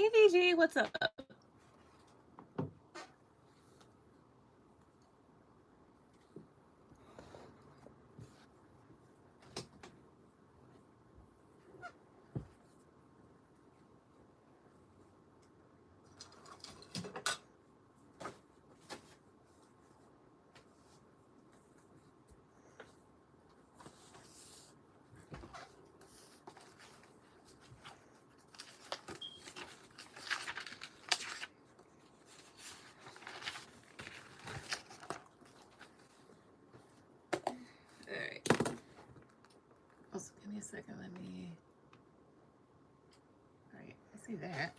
Hey VG, what's up? Alright. Also, give me a second. Let me. Alright, I see that.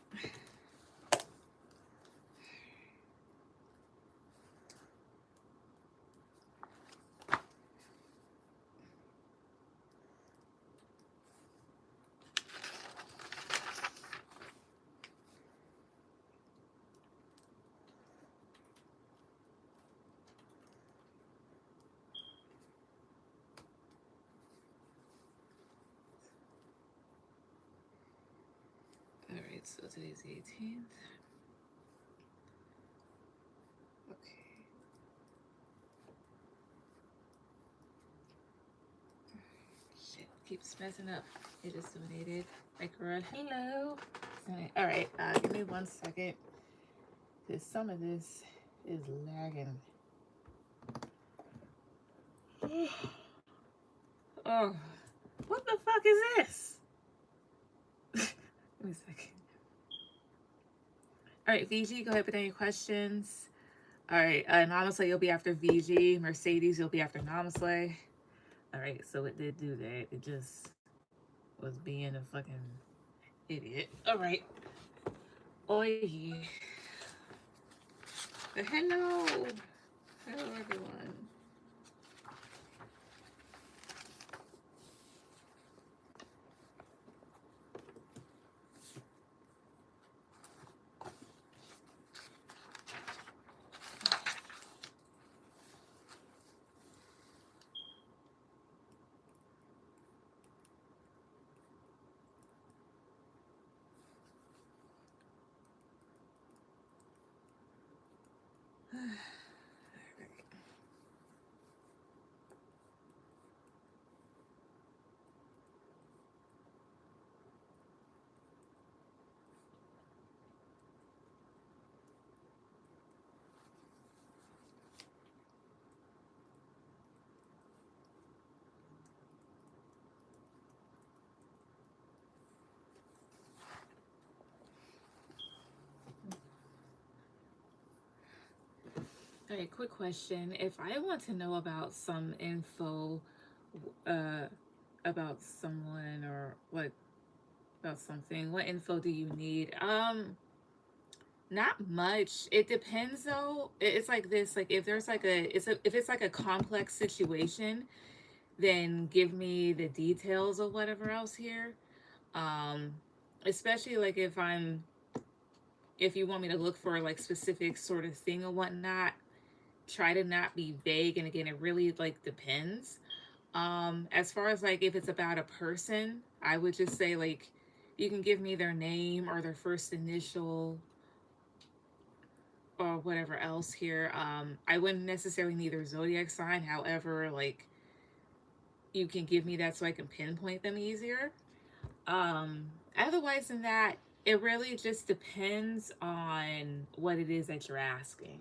Alright, so today's the 18th. Okay. Shit, keeps messing up. It just donated. Ikra, hello. Alright, give me 1 second. Because some of this is lagging. Oh, what the fuck is this? Give me a second. Alright, VG, go ahead with any questions. Alright, Namaste, you'll be after VG. Mercedes, you'll be after Namaste. Alright, so it did do that. It just was being a fucking idiot. Alright. Oi. Hello. Hello, everyone. Alright, quick question. If I want to know about some info about someone or what about something, what info do you need? Not much. It depends though. It's like this, like if there's like if it's like a complex situation, then give me the details or whatever else here. Um Especially like if you want me to look for like specific sort of thing or whatnot, try to not be vague. And again, it really like depends. As far as like if it's about a person, I would just say like you can give me their name or their first initial or whatever else here. I wouldn't necessarily need their zodiac sign. However, like you can give me that so I can pinpoint them easier. Otherwise than that, it really just depends on what it is that you're asking,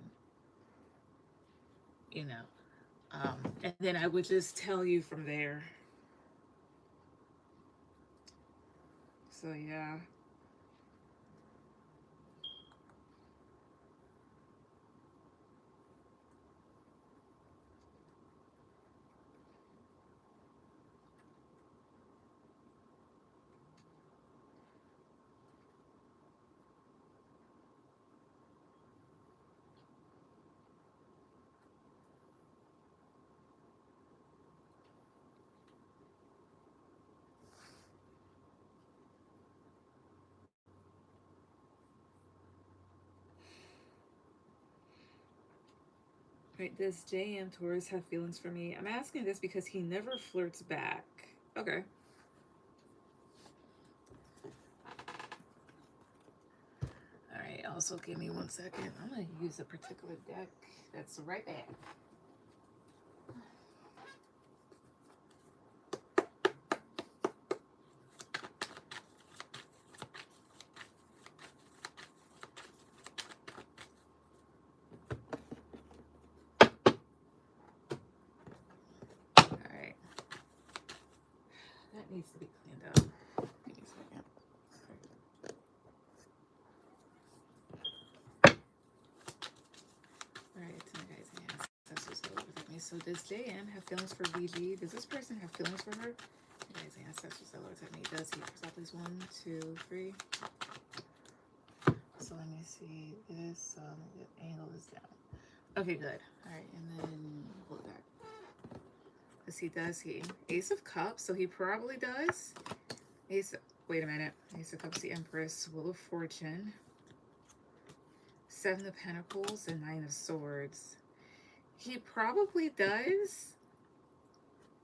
you know. And then I would just tell you from there. So yeah. Right, does JM Torres have feelings for me? I'm asking this because he never flirts back. Okay. Also, give me 1 second. I'm going to use a particular deck that's right back. Alright. That needs to be cleaned up. Give me a second. Alright, so guys, yes, that's what's over with me. So does JM have feelings for VG? Does this person have feelings for her? Guys, ancestors that looks at me. Does he? So please 1, 2, 3. So let me see this. The angle is down. Okay, good. All right, and then pull it back. Does he? Ace of Cups. So he probably does. Wait a minute. Ace of Cups, the Empress, Wheel of Fortune, 7 of Pentacles, and 9 of Swords. He probably does.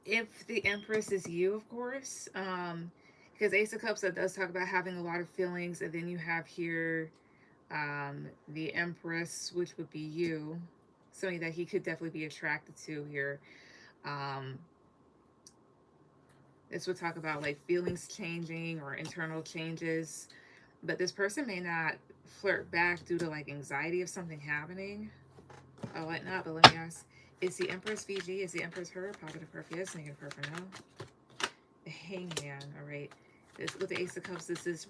If the Empress is you, of course. Because Ace of Cups, that does talk about having a lot of feelings, and then you have here the Empress, which would be you, something that he could definitely be attracted to here. This would talk about like feelings changing or internal changes, but this person may not flirt back due to like anxiety of something happening or whatnot. But let me ask, is the Empress VG? Is the Empress her? Positive her for yes, negative her for no. The Hangman. All right, with the Ace of Cups, this is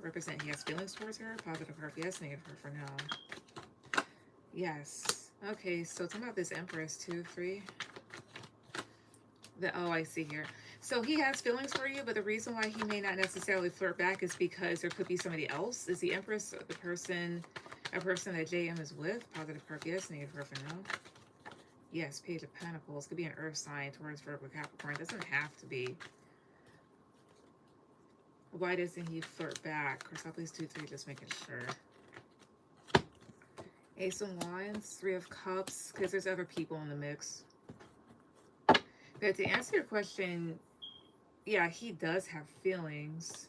represent he has feelings towards her. Positive her for yes, negative her for no. Yes. Okay, so talking about this Empress, 2, 3. Oh, I see here. So he has feelings for you, but the reason why he may not necessarily flirt back is because there could be somebody else. Is the Empress a person that JM is with? Positive her yes, negative her for no. Yes, Page of Pentacles. Could be an earth sign towards Virgo, Capricorn. Doesn't have to be. Why doesn't he flirt back? Or please 2, 3, just making sure. Ace of Wands, 3 of Cups, because there's other people in the mix. But to answer your question, yeah, he does have feelings.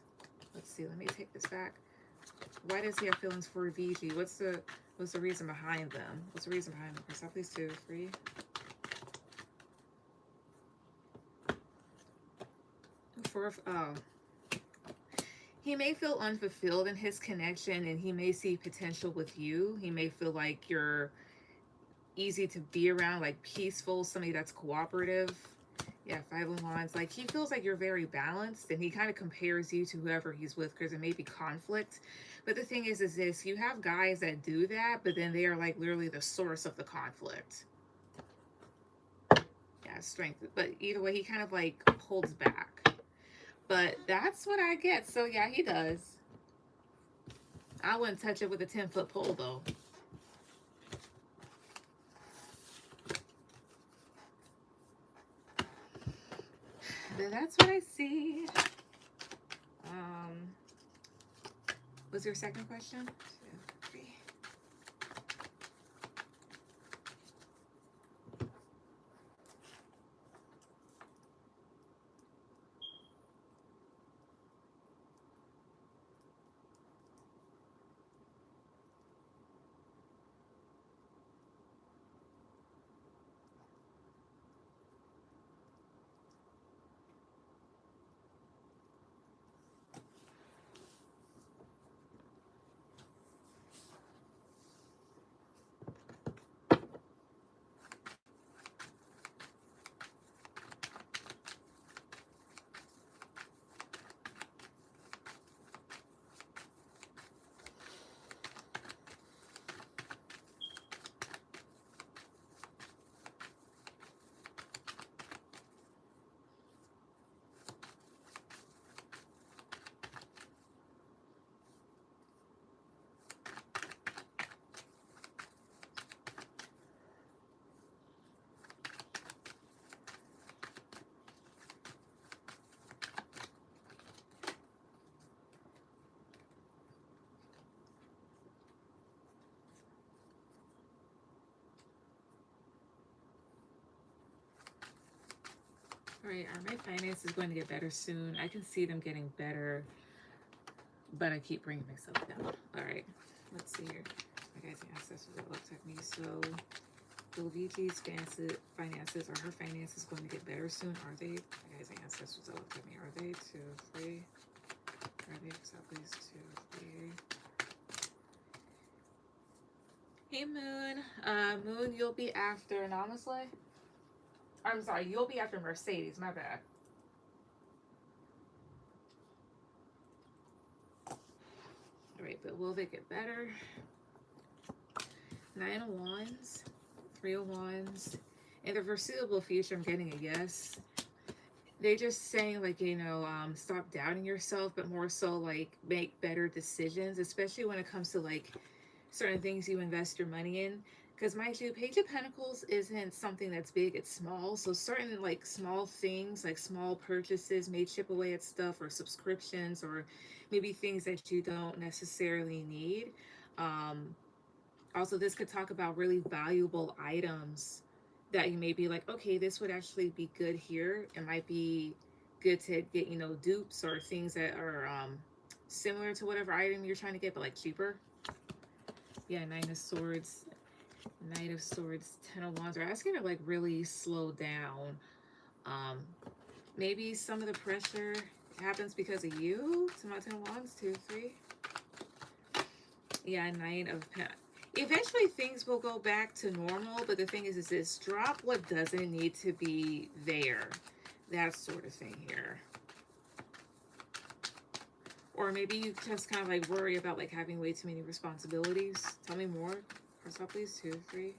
Let's see, let me take this back. Why does he have feelings for VG? What's the reason behind them? What's the reason behind them? So please 2, 3. He may feel unfulfilled in his connection, and he may see potential with you. He may feel like you're easy to be around, like peaceful, somebody that's cooperative. Yeah, 5 of Wands. Like, he feels like you're very balanced, and he kind of compares you to whoever he's with because there may be conflict. But the thing is this, you have guys that do that, but then they are like literally the source of the conflict. Yeah, strength. But either way, he kind of like holds back. But that's what I get. So yeah, he does. I wouldn't touch it with a 10-foot pole though. But that's what I see. Was your second question? 2, 3. All right, are my finances going to get better soon? I can see them getting better, but I keep bringing myself down. All right. Let's see here. My guys and ancestors that looked at me. So Luigi's finances are her finances going to get better soon? Are they? My guys and ancestors that looked at me. Are they? 2, 3. Are they? Please 2, 3. Hey Moon. Moon, you'll be after Namaste. I'm sorry, you'll be after Mercedes. My bad. Alright, but will they get better? 9 of Wands, 3 of Wands. In the foreseeable future, I'm getting a yes. They're just saying, like, you know, stop doubting yourself, but more so, like, make better decisions, especially when it comes to, like, certain things you invest your money in. Because, mind you, Page of Pentacles isn't something that's big, it's small. So certain, like, small things, like small purchases may chip away at stuff, or subscriptions, or maybe things that you don't necessarily need. Also, this could talk about really valuable items that you may be like, okay, this would actually be good here. It might be good to get, you know, dupes or things that are similar to whatever item you're trying to get, but like cheaper. Yeah, 9 of Swords, Knight of Swords, 10 of Wands are asking to like really slow down. Maybe some of the pressure happens because of you. To my 10 of Wands, 2, 3. Yeah, 9 of Pentacles. Eventually things will go back to normal, but the thing is this, drop what doesn't need to be there. That sort of thing here. Or maybe you just kind of like worry about like having way too many responsibilities. Tell me more. Press up, please. 2, 3.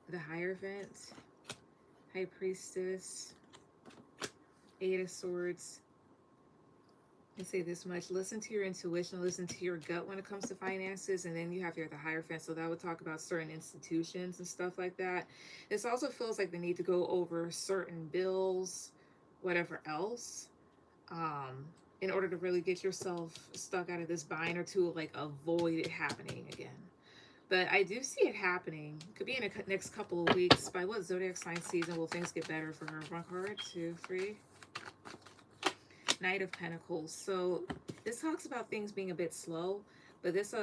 The Hierophant, High Priestess, 8 of Swords. I say this much: listen to your intuition, listen to your gut when it comes to finances. And then you have the Hierophant, so that would talk about certain institutions and stuff like that. This also feels like the need to go over certain bills, whatever else, in order to really get yourself stuck out of this bind, or to like avoid it happening again. But I do see it happening. Could be in the next couple of weeks. By what zodiac sign season will things get better for her? 1 card, 2, 3. Knight of Pentacles. So this talks about things being a bit slow, but this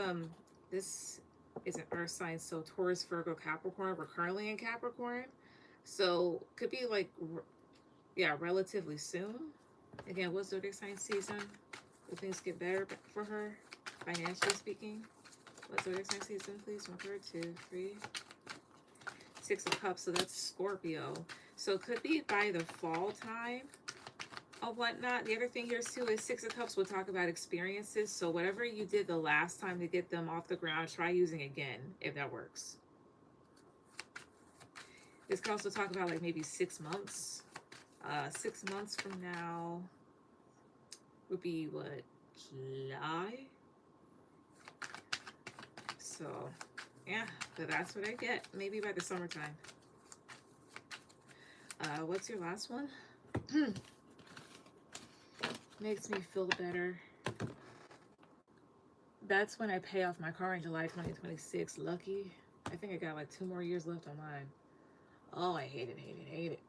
is an earth sign, so Taurus, Virgo, Capricorn. We're currently in Capricorn, so could be like, yeah, relatively soon. Again, what zodiac sign season will things get better for her, financially speaking? What zodiac sign season, please? 1 card, 2, 3. 6 of Cups, so that's Scorpio. So it could be by the fall time or whatnot. The other thing here too is 6 of Cups will talk about experiences. So whatever you did the last time to get them off the ground, try using again if that works. This could also talk about like maybe 6 months. 6 months from now would be what, July? So yeah, but that's what I get. Maybe by the summertime. What's your last one? Makes me feel better. That's when I pay off my car in July 2026. Lucky. I think I got like 2 more years left on mine. Oh, I hate it, hate it, hate it.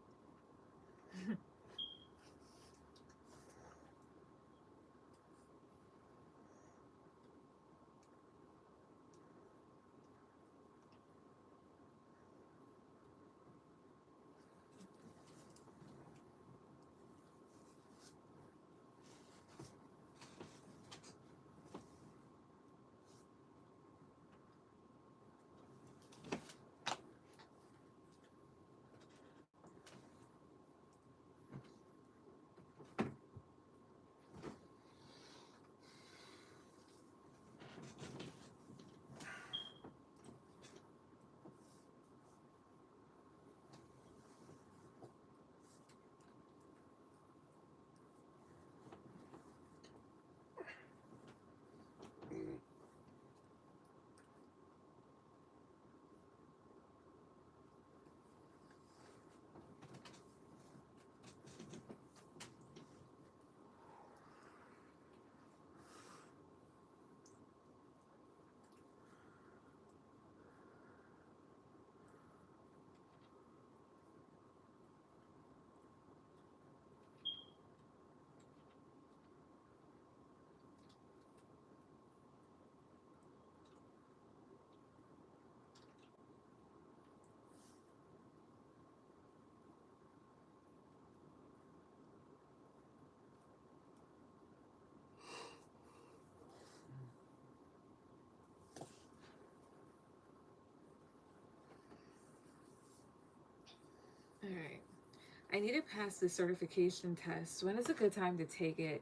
I need to pass the certification test. When is a good time to take it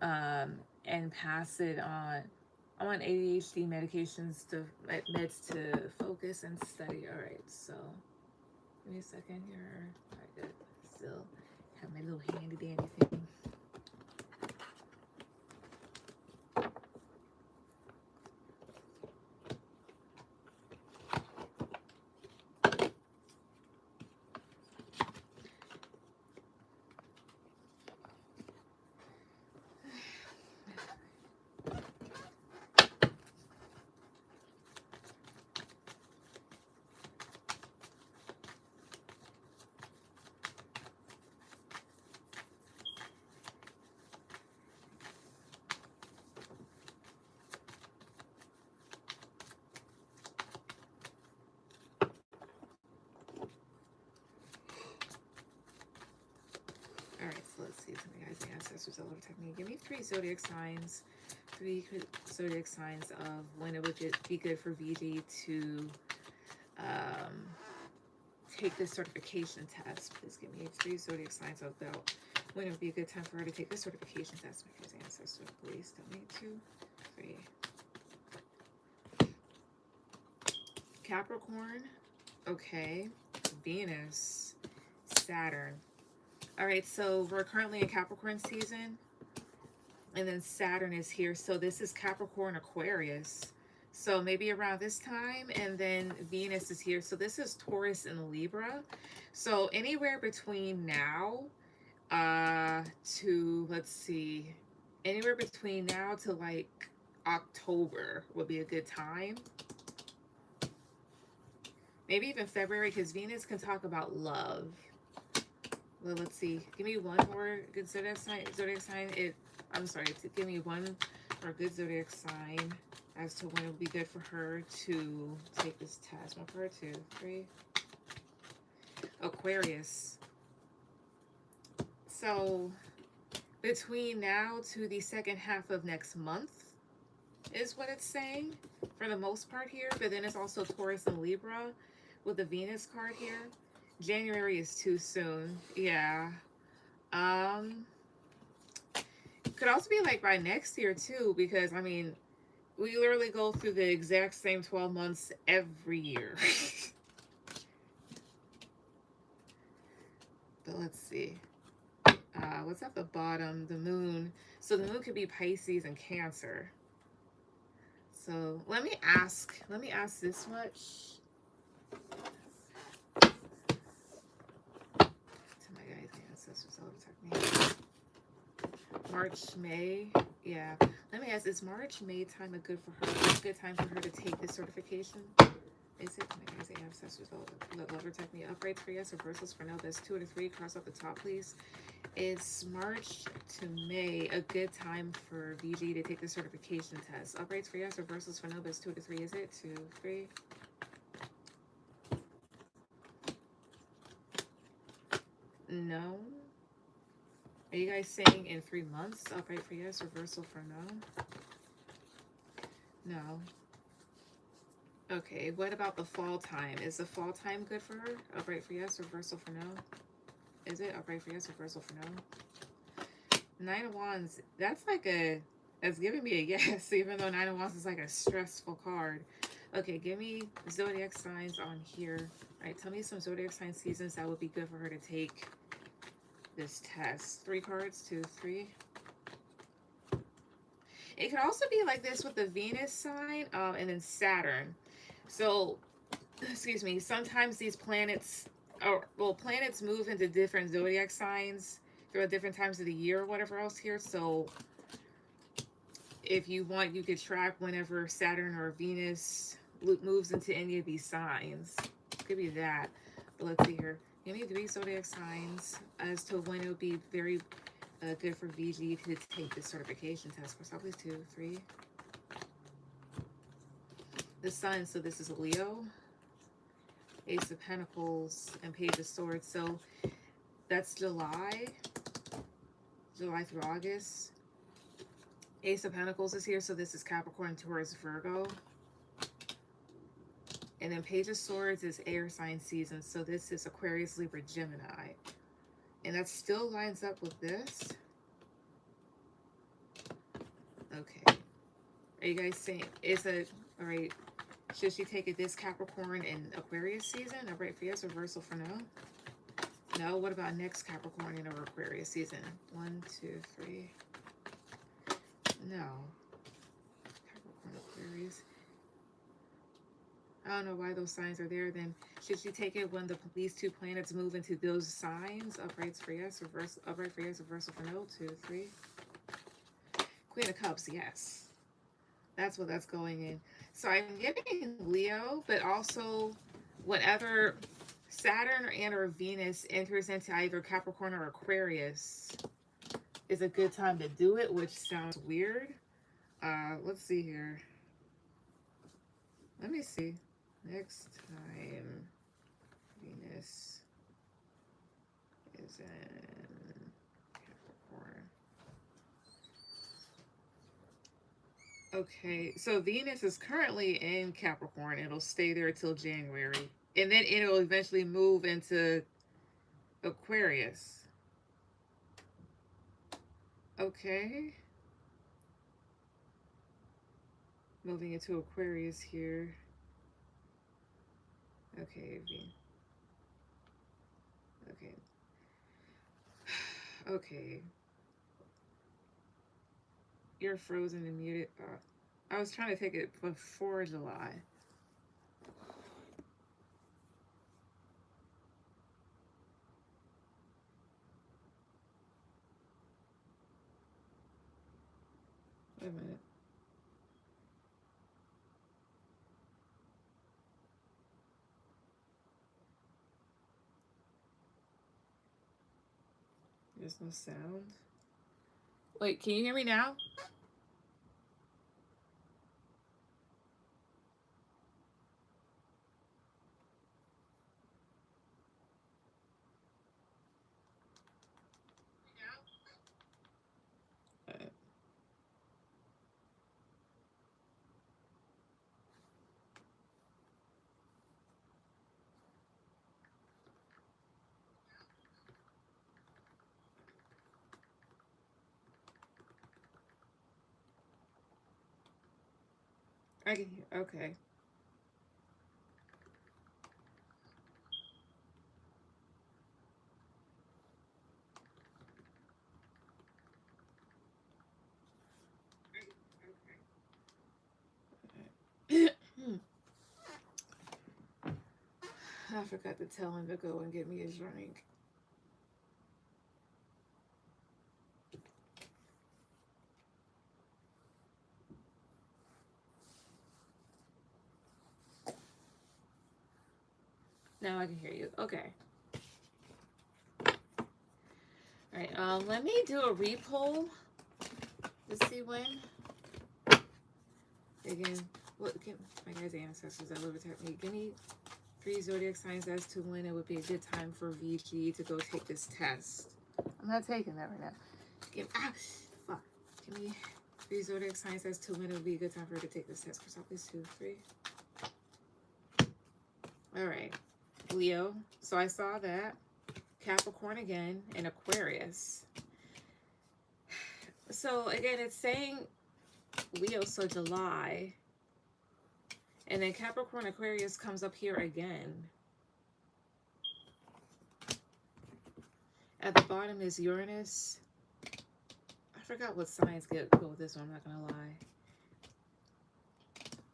and pass it on? I'm on ADHD medications to meds to focus and study. All right, so give me a second here. I could still have my little handy dandy thing. All right, so let's see. Some guys and ancestors all over technique. Give me 3 zodiac signs. 3 zodiac signs of when it would be good for VG to um, take this certification test. Please give me 3 zodiac signs about when it would be a good time for her to take this certification test. My guys and ancestors, please tell me 2, 3. Capricorn. Okay. Venus. Saturn. All right, so we're currently in Capricorn season, and then Saturn is here. So this is Capricorn Aquarius. So maybe around this time, and then Venus is here. So this is Taurus and Libra. So anywhere between now to, let's see, anywhere between now to like October would be a good time. Maybe even February, because Venus can talk about love. Well, let's see. Give me one more good zodiac sign. Give me one more good zodiac sign as to when it would be good for her to take this test. 1 for her, 2, 3. Aquarius. So between now to the second half of next month is what it's saying for the most part here. But then it's also Taurus and Libra with the Venus card here. January is too soon. Yeah. Could also be like by next year too, because I mean, we literally go through the exact same 12 months every year. But let's see. What's at the bottom? The moon. So the moon could be Pisces and Cancer. So let me ask this much. March, May, yeah. Let me ask: is March, May time a good time for her to take this certification? Is it? My guys, they have ancestors. Lover technique uprights for yes, reversals for no. There's 2 to 3. Cross off the top, please. Is March to May a good time for VG to take the certification test? Uprights for yes, reversals for no. There's 2 to 3. Is it 2, 3? No. Are you guys saying in 3 months? Upright for yes, reversal for no? No. Okay, what about the fall time? Is the fall time good for her? Upright for yes, reversal for no? Is it? Upright for yes, reversal for no? 9 of Wands, that's giving me a yes, even though 9 of Wands is like a stressful card. Okay, give me zodiac signs on here. All right, tell me some zodiac sign seasons that would be good for her to take this test. 3 cards, 2, 3. It could also be like this with the Venus sign and then Saturn. So, excuse me, sometimes these planets, planets move into different zodiac signs throughout different times of the year or whatever else here. So, if you want, you could track whenever Saturn or Venus moves into any of these signs. Could be that. But let's see here. Give me 3 zodiac signs as to when it would be very good for VG to take this certification test. First off, please 2, 3. The Sun, so this is a Leo. Ace of Pentacles and Page of Swords. So that's July through August. Ace of Pentacles is here, so this is Capricorn, Taurus, Virgo. And then Page of Swords is air sign season, so this is Aquarius, Libra, Gemini. And that still lines up with this. Okay. Are you guys saying, all right, should she take it this Capricorn and Aquarius season? All right, for yes, reversal for no. No, what about next Capricorn or Aquarius season? 1, 2, 3. No. Capricorn, Aquarius. I don't know why those signs are there. Then should she take it when these two planets move into those signs? Uprights for yes, reverse. Upright for yes, reversal for no. 2, 3. Queen of Cups, yes. That's what that's going in. So I'm getting Leo, but also whenever Saturn or Venus enters into either Capricorn or Aquarius is a good time to do it, which sounds weird. Let's see here. Let me see. Next time Venus is in Capricorn. Okay, so Venus is currently in Capricorn. It'll stay there till January. And then it'll eventually move into Aquarius. Okay. Moving into Aquarius here. Okay. Okay. Okay. You're frozen and muted. I was trying to take it before July. Wait a minute. There's no sound. Wait, can you hear me now? I can hear. Okay. I forgot to tell him to go and get me his drink. Now I can hear you. Okay. All right. Let me do a repoll to see when. Again, what? My guys' ancestors that live with me. Give me 3 zodiac signs as to when it would be a good time for VG to go take this test. I'm not taking that right now. Fuck. Give me 3 zodiac signs as to when it would be a good time for her to take this test. Chris, please 2, 3. All right. Leo. So I saw that. Capricorn again and Aquarius. So again, it's saying Leo, so July. And then Capricorn Aquarius comes up here again. At the bottom is Uranus. I forgot what signs go with this one, I'm not going to lie.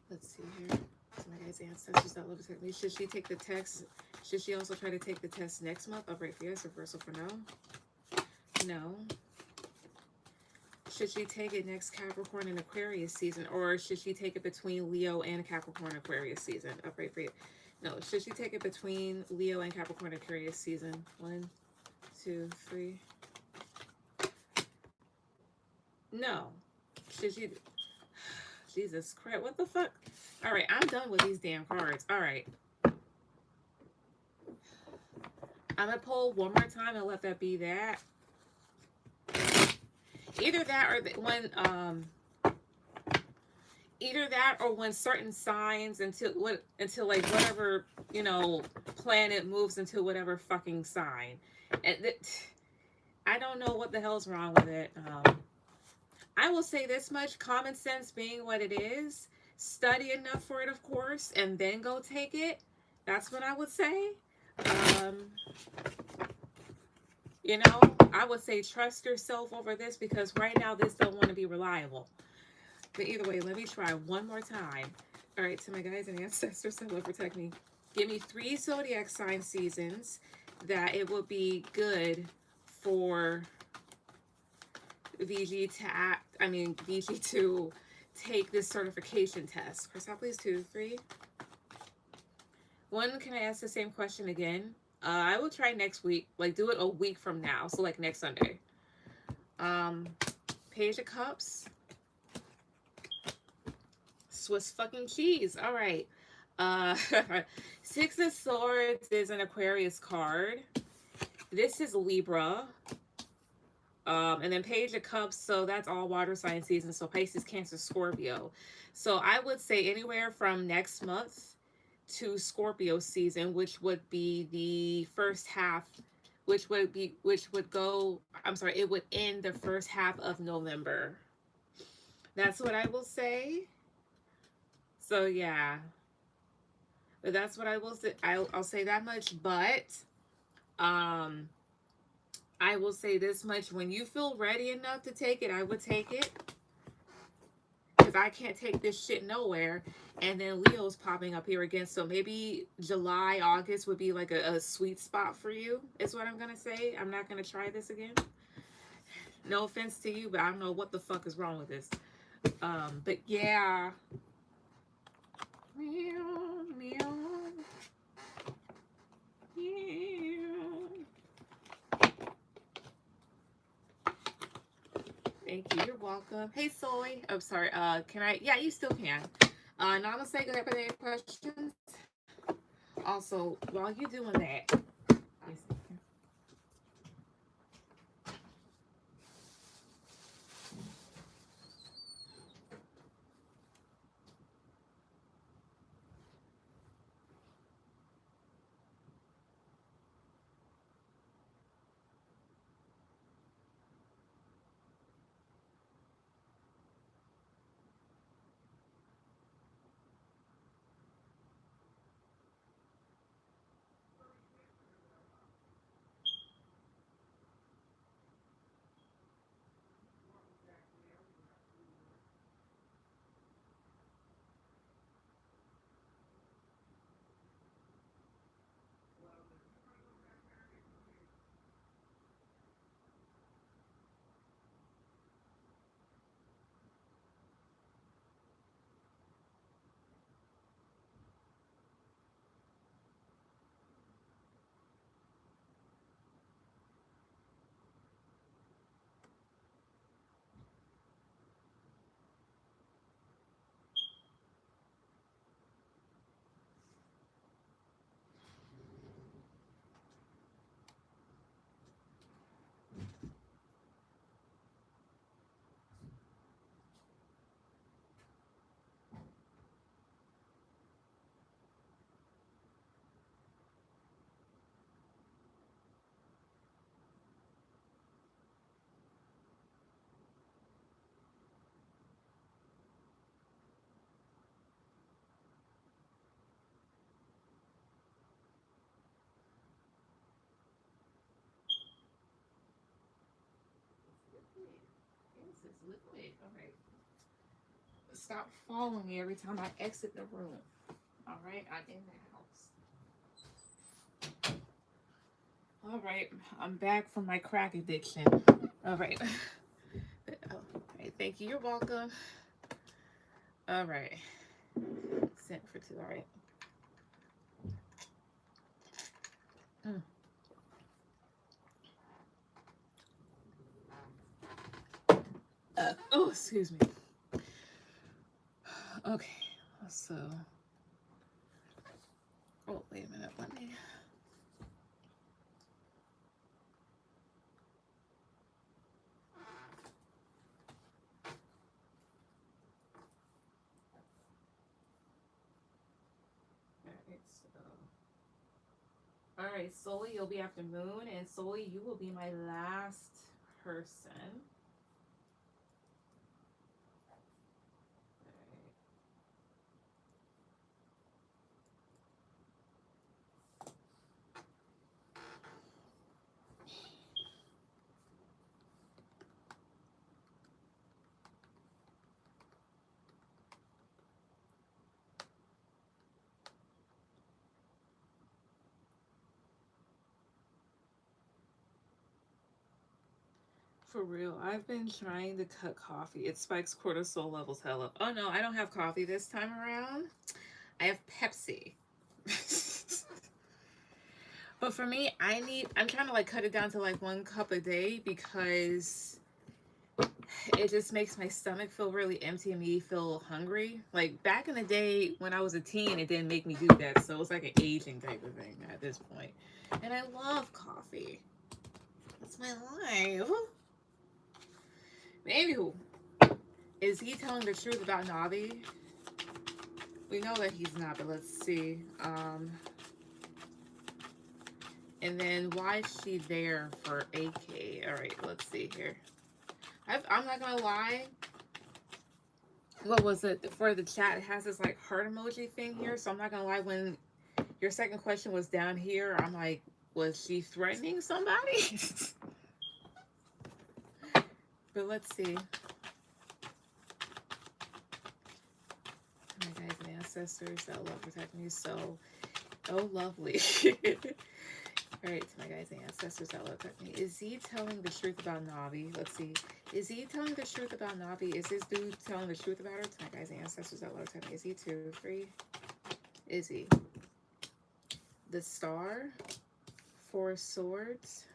Let's see here. So my guys' ancestors that live with me. Should she take the test? Should she also try to take the test next month? Upright for yes, reversal for no. No. Should she take it next Capricorn and Aquarius season? Or should she take it between Leo and Capricorn Aquarius season? Upright for you. No. Should she take it between Leo and Capricorn Aquarius season? 1, 2, 3. No. Should she... Jesus Christ. What the fuck? Alright, I'm done with these damn cards. Alright. I'm going to pull one more time and let that be that. Either that or when certain signs until like whatever, you know, planet moves into whatever fucking sign. And I don't know what the hell's wrong with it. I will say this much: common sense being what it is, study enough for it, of course, and then go take it. That's what I would say. Um, I would say trust yourself over this, because right now this don't want to be reliable. But either way, let me try one more time. All right, to my guys and ancestors that will protect me, give me 3 zodiac sign seasons that it would be good for VG to act. I mean, VG to take this certification test. Crystal, please, 2, 3. One, can I ask the same question again? I will try next week. Like, do it a week from now. So, like, next Sunday. Um, Page of Cups. Swiss fucking cheese. All right. Uh, Six of Swords is an Aquarius card. This is Libra. And then Page of Cups, so that's all water sign season. So Pisces, Cancer, Scorpio. So I would say anywhere from next month to Scorpio season, which would be the first half, which would go, I'm sorry, it would end the first half of November. That's what I will say. So yeah, but that's what I will say. I'll say that much. But um, I will say this much: when you feel ready enough to take it, I would take it, because I can't take this shit nowhere. And then Leo's popping up here again, so maybe July, August would be like a sweet spot for you. Is what I'm gonna say. I'm not gonna try this again. No offense to you, but I don't know what the fuck is wrong with this. But yeah. Meow, meow. Thank you. You're welcome. Hey, Soy. I'm sorry. Can I? Yeah, you still can. Namaste. Go ahead with any questions. Also, while you're doing that, it's liquid. All right. Stop following me every time I exit the room. All right. I'm in the house. All right. I'm back from my crack addiction. All right. All right. Thank you. You're welcome. All right. Sent for 2. All right. Mm. Oh, excuse me. Okay. So. Oh, wait a minute. Let me. All right. So. All right, Sully, you'll be after Moon, and Sully, you will be my last person. For real, I've been trying to cut coffee. It spikes cortisol levels hell up. Oh no, I don't have coffee this time around. I have Pepsi. But for me, I'm trying to like cut it down to like 1 cup a day because it just makes my stomach feel really empty and me feel hungry. Like back in the day when I was a teen, it didn't make me do that. So it's like an aging type of thing at this point. And I love coffee. That's my life. Anywho, is he telling the truth about Navi? We know that he's not, but let's see. And then why is she there for AK? All right, let's see here. I'm not gonna lie. What was it for the chat? It has this like heart emoji thing here, so I'm not gonna lie. When your second question was down here, I'm like, was she threatening somebody? But let's see. My guys and ancestors that love protect me. So, oh lovely. All right, to my guys and ancestors that love protect me. Is he telling the truth about Navi? Let's see. Is he telling the truth about Navi? Is this dude telling the truth about her? To my guys and ancestors that love protect me. Is he too free? Is he? The Star, 4 of Swords,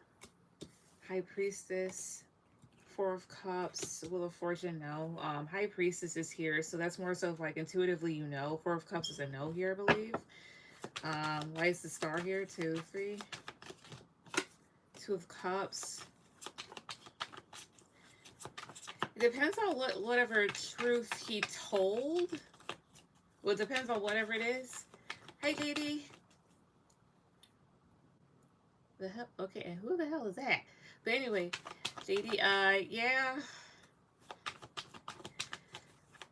High Priestess, 4 of Cups, Wheel of Fortune, no. High Priestess is here, so that's more so like intuitively you know. 4 of Cups is a no here, I believe. Why is the Star here? 2, 3. 2 of Cups. It depends on whatever truth he told. Well, it depends on whatever it is. Hi, JD. The hell? Okay, and who the hell is that? But anyway, JD, yeah.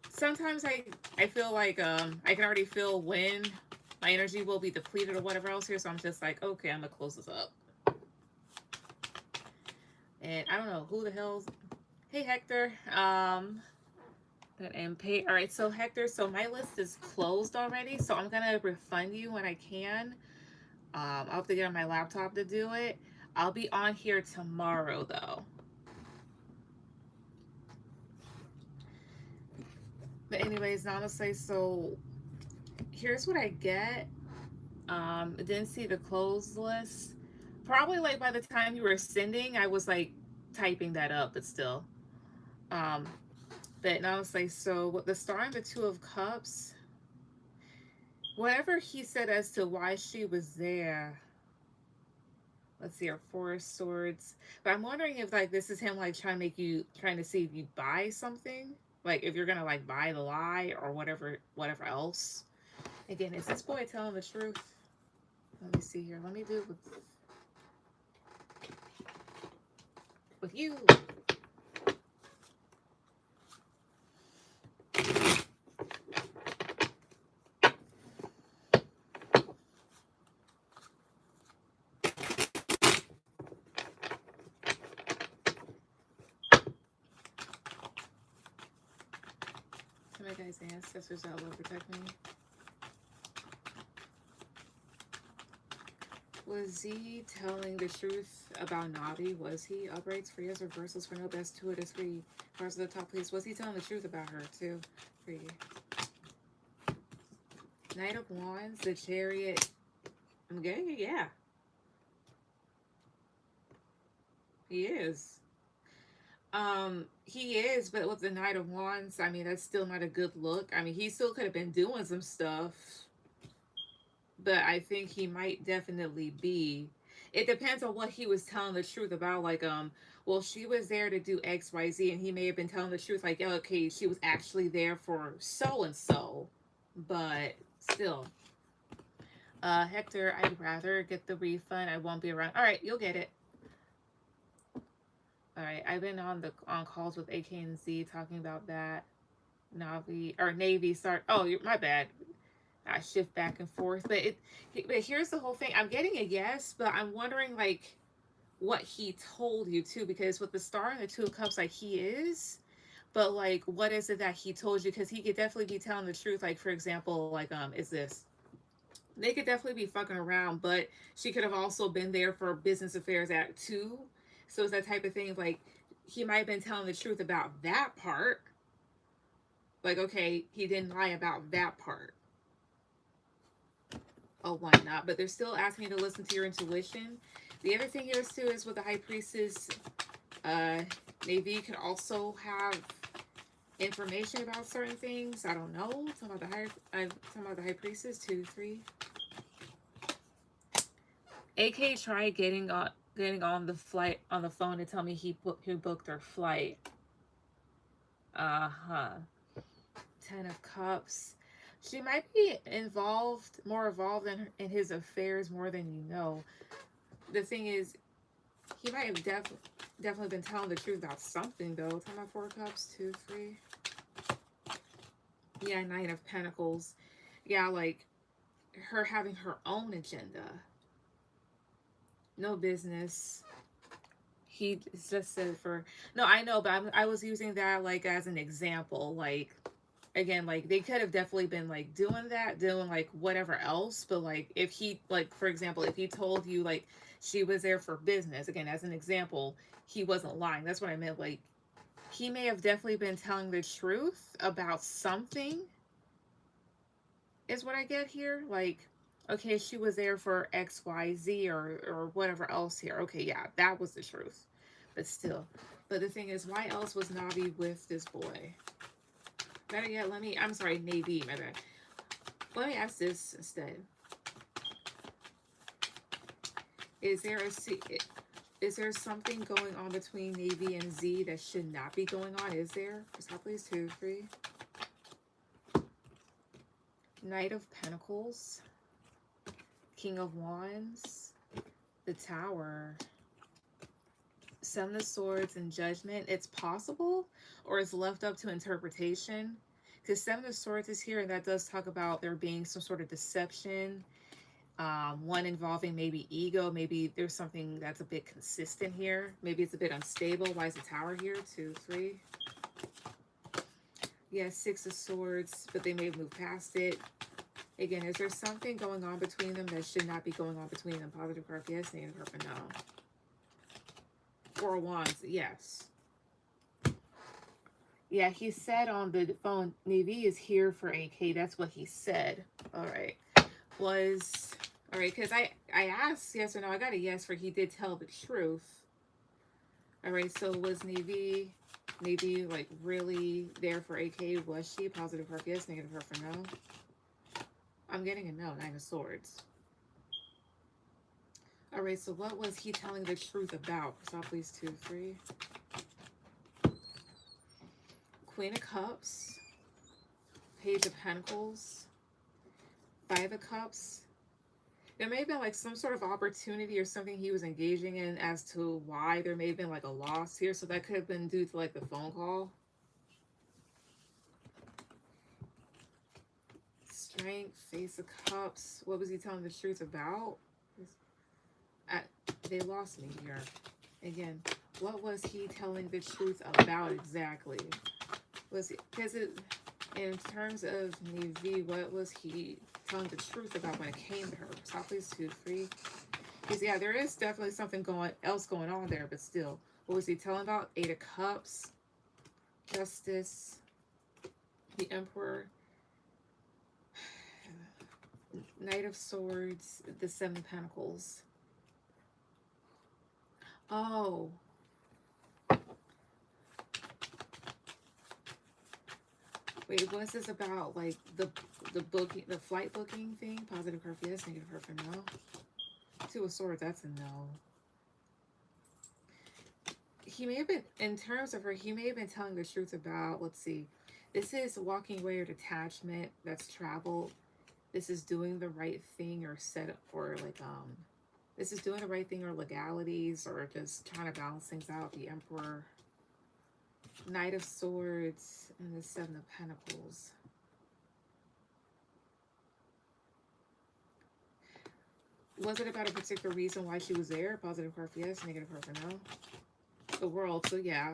Sometimes I feel like I can already feel when my energy will be depleted or whatever else here, so I'm just like, okay, I'm gonna close this up. And I don't know who the hell's. Hey, Hector. And pay. All right, so Hector, so my list is closed already, so I'm gonna refund you when I can. I'll have to get on my laptop to do it. I'll be on here tomorrow though. But anyways, honestly, so here's what I get. Didn't see the closed list. Probably like by the time you were sending, I was like typing that up, but still. Um, but honestly, so with the Star and the 2 of Cups, whatever he said as to why she was there. Let's see, our 4 of Swords. But I'm wondering if like this is him like trying to see if you buy something, like if you're gonna like buy the lie or whatever else. Again, is this boy telling the truth? Let me see here. Let me do it with you. To my guys' ancestors that will protect me. Was he telling the truth about Navi? Was he? Upgrades for yes, reversals for no, best 2 of the 3. Cards at the top, please. Was he telling the truth about her too? 3. Knight of Wands, the Chariot. Okay, yeah. He is. He is, but with the Knight of Wands, I mean, that's still not a good look. I mean, he still could have been doing some stuff, but I think he might definitely be. It depends on what he was telling the truth about. Like, well, she was there to do X, Y, Z, and he may have been telling the truth. Like, okay, she was actually there for so and so, but still. Hector, I'd rather get the refund. I won't be around. All right, you'll get it. All right, I've been on calls with AK and Z talking about that. Navi or Navy start. Oh, my bad. I shift back and forth, but But here's the whole thing. I'm getting a yes, but I'm wondering like what he told you too, because with the star and the two of cups, like he is. But like, what is it that he told you? Because he could definitely be telling the truth. Like, for example, like is this? They could definitely be fucking around, but she could have also been there for business affairs act two. So it's that type of thing. Like, he might have been telling the truth about that part. Like, okay, he didn't lie about that part. Oh, why not? But they're still asking you to listen to your intuition. The other thing here too is with the high priestess, uh, maybe you could also have information about certain things. I don't know. I'm talking about the high priestess 2 3. AK tried getting on the flight on the phone to tell me he booked her flight. Uh-huh. 10 of Cups. She might be more involved in his affairs more than you know. The thing is, he might have definitely been telling the truth about something though. Talking about 4 Cups, 2 3. Yeah, Knight of Pentacles. Yeah, like her having her own agenda. No business. He just said for no, I know, but I was using that like as an example. Like again, like they could have definitely been like doing like whatever else, but like if he like for example, if he told you like she was there for business, again as an example, he wasn't lying. That's what I meant. Like he may have definitely been telling the truth about something, is what I get here. Like, okay, she was there for XYZ or whatever else here. Okay, yeah, that was the truth. But still. But the thing is, why else was Navi with this boy? Better yet, I'm sorry, Navy, my bad. Let me ask this instead. Is there is there something going on between Navy and Z that should not be going on? Is there? Stop, please. 2 3. Knight of Pentacles. King of Wands. The Tower. Seven of Swords and Judgment. It's possible, or it's left up to interpretation. Because Seven of Swords is here, and that does talk about there being some sort of deception. One involving maybe ego. Maybe there's something that's a bit consistent here. Maybe it's a bit unstable. Why is the Tower here? 2 3. Yeah, Six of Swords, but they may have moved past it. Again, is there something going on between them that should not be going on between them? Positive card, yes. Negative card, no. Four of Wands, yes. Yeah, he said on the phone, Navy is here for AK. That's what he said. All right. All right, because I asked yes or no. I got a yes for he did tell the truth. All right, so was Navy like really there for AK? Was she? Positive card, yes. Negative card for no. I'm getting a no. 9 of Swords. All right, so what was he telling the truth about? Stop, please. 2 3. Queen of Cups. Page of Pentacles. 5 of Cups. There may have been like some sort of opportunity or something he was engaging in as to why there may have been like a loss here. So that could have been due to like the phone call. Strength, Face of Cups. What was he telling the truth about? They lost me here. Again, what was he telling the truth about exactly? Was it, because in terms of Navy, what was he telling the truth about when it came to her? Stop, please. 2 3. Because yeah, there is definitely something else going on there, but still, what was he telling about? 8 of Cups, Justice, the Emperor, Knight of Swords, the 7 of Pentacles. Oh. Wait, what's this about? Like the booking, the flight booking thing? Positive card for yes, negative card for no. 2 of Swords, that's a no. He may have been, in terms of her, he may have been telling the truth about, let's see. This is walking away or detachment. That's travel. this is doing the right thing or set up for like this is doing the right thing or legalities or just trying to balance things out. The Emperor, Knight of Swords, and the Seven of Pentacles. Was it about a particular reason why she was there? Positive card for yes, negative card for no. The World, so yeah.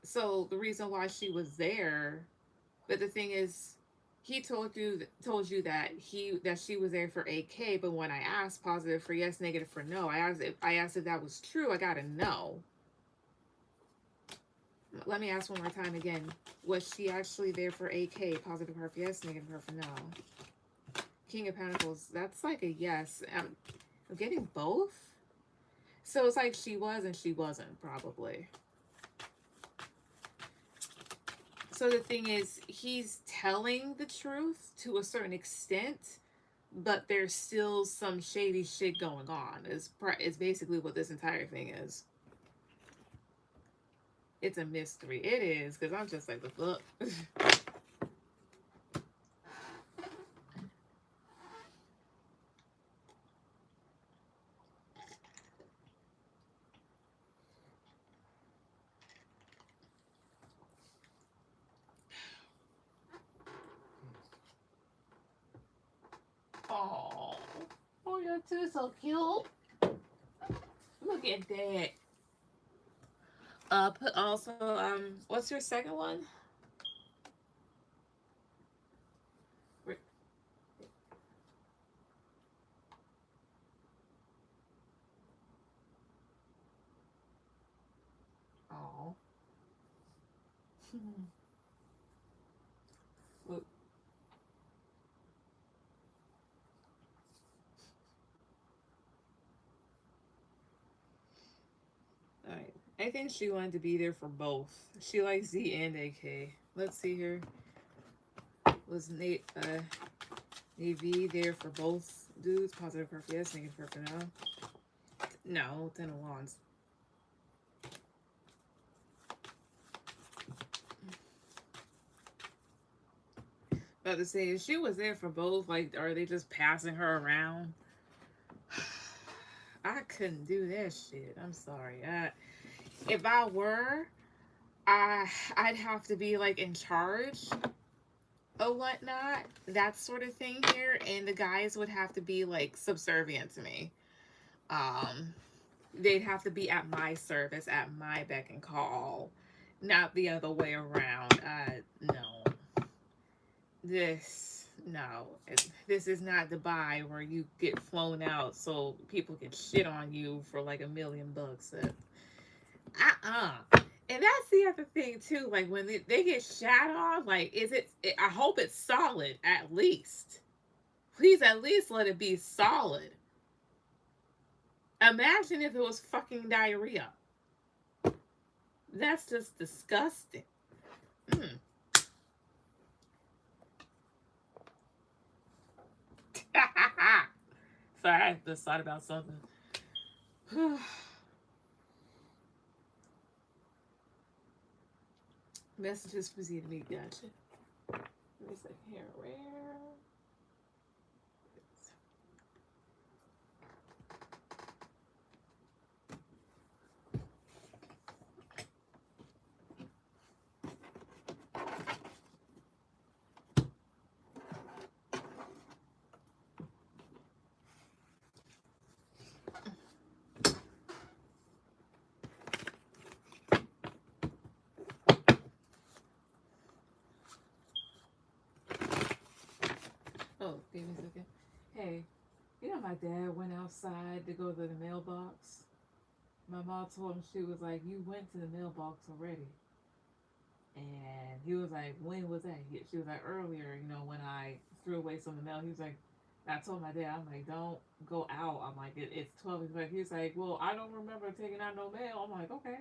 So the reason why she was there, but the thing is, he told you that she was there for AK, but when I asked positive for yes, negative for no, I asked if that was true, I got a no. Let me ask one more time again. Was she actually there for AK? Positive card for yes, negative card for no. King of Pentacles, that's like a yes. I'm getting both. So it's like she was and she wasn't, probably. So the thing is, he's telling the truth to a certain extent, but there's still some shady shit going on. Is basically what this entire thing is. It's a mystery. It is, because I'm just like, the fuck? Oh, you're too so cute. Look at that. Also, what's your second one? Oh. Look. All right. I think she wanted to be there for both. She likes Z and AK. Let's see here. Was Navy there for both dudes? Positive card for yes, negative card for no. No, 10 of Wands. About to say, if she was there for both, like, are they just passing her around? I couldn't do that shit. I'm sorry. If I were, I'd have to be like in charge or whatnot, that sort of thing here, and the guys would have to be like subservient to me. They'd have to be at my service, at my beck and call, not the other way around. No. This is not Dubai where you get flown out so people can shit on you for like $1 million. And that's the other thing too. Like when they get shot on, like I hope it's solid at least. Please at least let it be solid. Imagine if it was fucking diarrhea. That's just disgusting. Sorry, I just thought about something. Messages for Z to me, gotcha. Let me see here, where? Oh, give me a second. Hey, you know my dad went outside to go to the mailbox. My mom told him, she was like, you went to the mailbox already. And he was like, when was that? She was like, earlier, when I threw away some of the mail. He was like, I told my dad, I'm like, don't go out. I'm like, it's 12. He was like, well, I don't remember taking out no mail. I'm like, okay.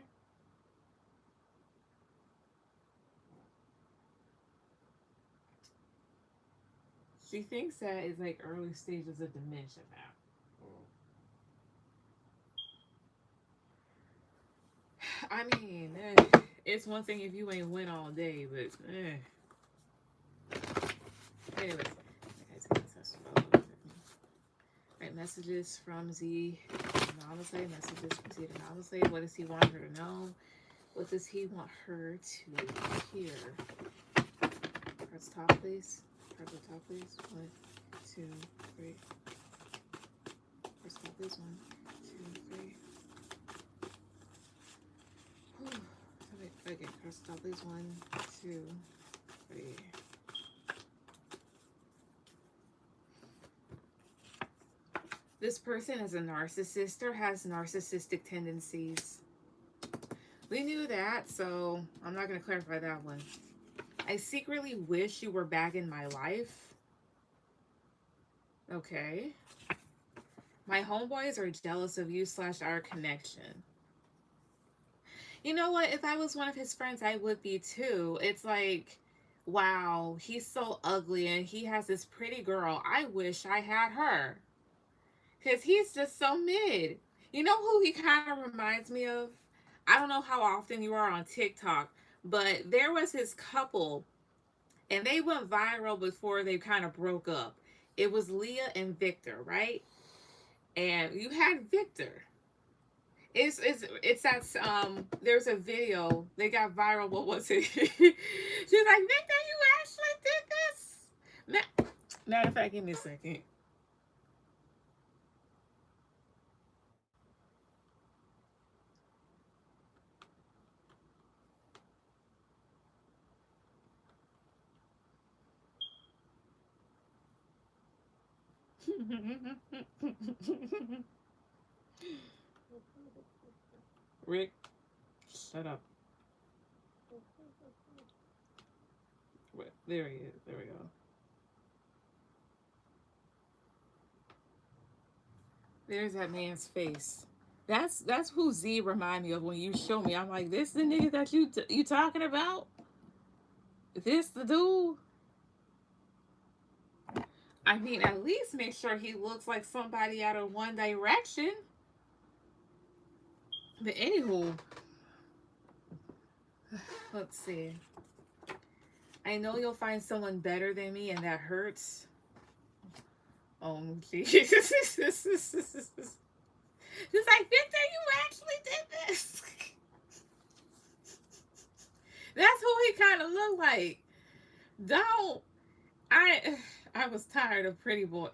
She thinks that is like early stages of dementia now. I mean, it's one thing if you ain't win all day, but anyways, Messages from Z Namaste. Messages from Z to Namaste. What does he want her to know? What does he want her to hear? Press top, please. Press the top, please. 1, 2, 3. Press top, please. 1, 2, 3. Okay, press top, please. 1, 2, 3. This person is a narcissist or has narcissistic tendencies. We knew that, so I'm not going to clarify that one. I secretly wish you were back in my life. Okay. My homeboys are jealous of you / our connection. You know what? If I was one of his friends, I would be too. It's like, wow, he's so ugly and he has this pretty girl. I wish I had her. Because he's just so mid. You know who he kind of reminds me of? I don't know how often you are on TikTok, but there was his couple, and they went viral before they kind of broke up. It was Leah and Victor, right? And you had Victor. It's that there's a video they got viral. What was it? She was like, Victor, you actually did this. Matter of fact, give me a second. Rick, shut up. Wait, there he is. There we go. There's that man's face. That's who Z remind me of when you show me. I'm like, this the nigga that you talking about? This the dude? I mean, at least make sure he looks like somebody out of One Direction. But anywho, let's see. I know you'll find someone better than me, and that hurts. Oh, jeez. She's like, Victor, you actually did this. That's who he kind of looked like. Don't. I was tired of Pretty Boy.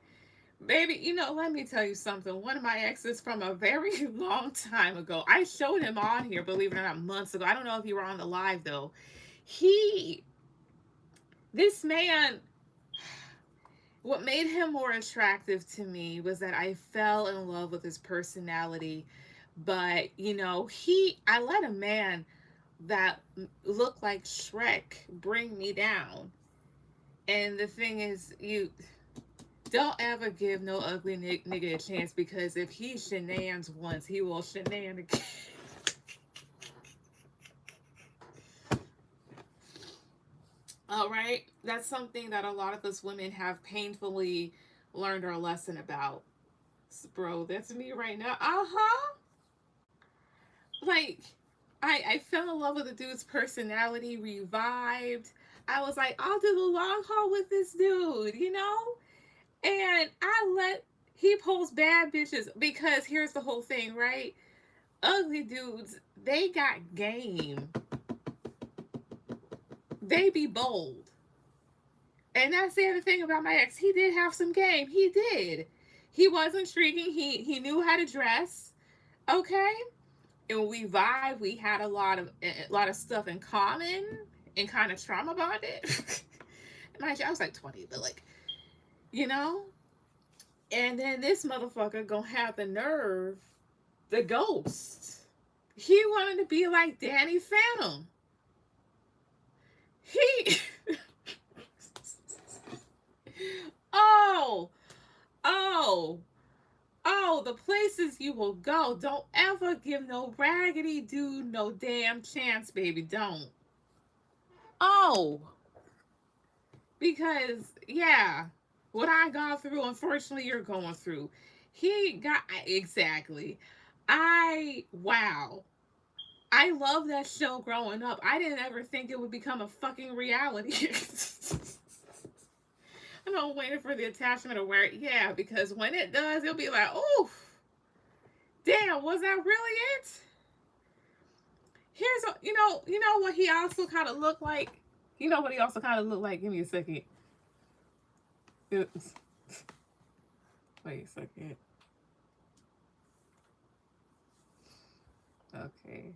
Baby, you know, let me tell you something. One of my exes from a very long time ago, I showed him on here, believe it or not, months ago. I don't know if you were on the live, though. This man, what made him more attractive to me was that I fell in love with his personality. But, you know, I let a man that looked like Shrek bring me down. And the thing is, you don't ever give no ugly nigga a chance, because if he shenanigans once, he will shenan again. All right, that's something that a lot of us women have painfully learned our lesson about. Bro, that's me right now. Like, I fell in love with the dude's personality, revived. I was like, I'll do the long haul with this dude, you know? And he pulls bad bitches, because here's the whole thing, right? Ugly dudes, they got game. They be bold. And that's the other thing about my ex. He did have some game. He did. He was intriguing. He knew how to dress. Okay? And we vibe. We had a lot of stuff in common and kind of trauma bonded. Mind you, I was like 20, but like, you know? And then this motherfucker gonna have the nerve, the ghost. He wanted to be like Danny Phantom. The places you will go. Don't ever give no raggedy dude no damn chance, baby. Don't. Oh. Because, yeah, what I gone through, unfortunately, you're going through. Exactly. Wow. I love that show growing up. I didn't ever think it would become a fucking reality. I'm waiting for the attachment to wear it. Yeah, because when it does, it'll be like, oof, damn, was that really it? Here's a, you know what he also kind of looked like. You know what he also kind of looked like. Give me a second. Oops. Wait a second. Okay.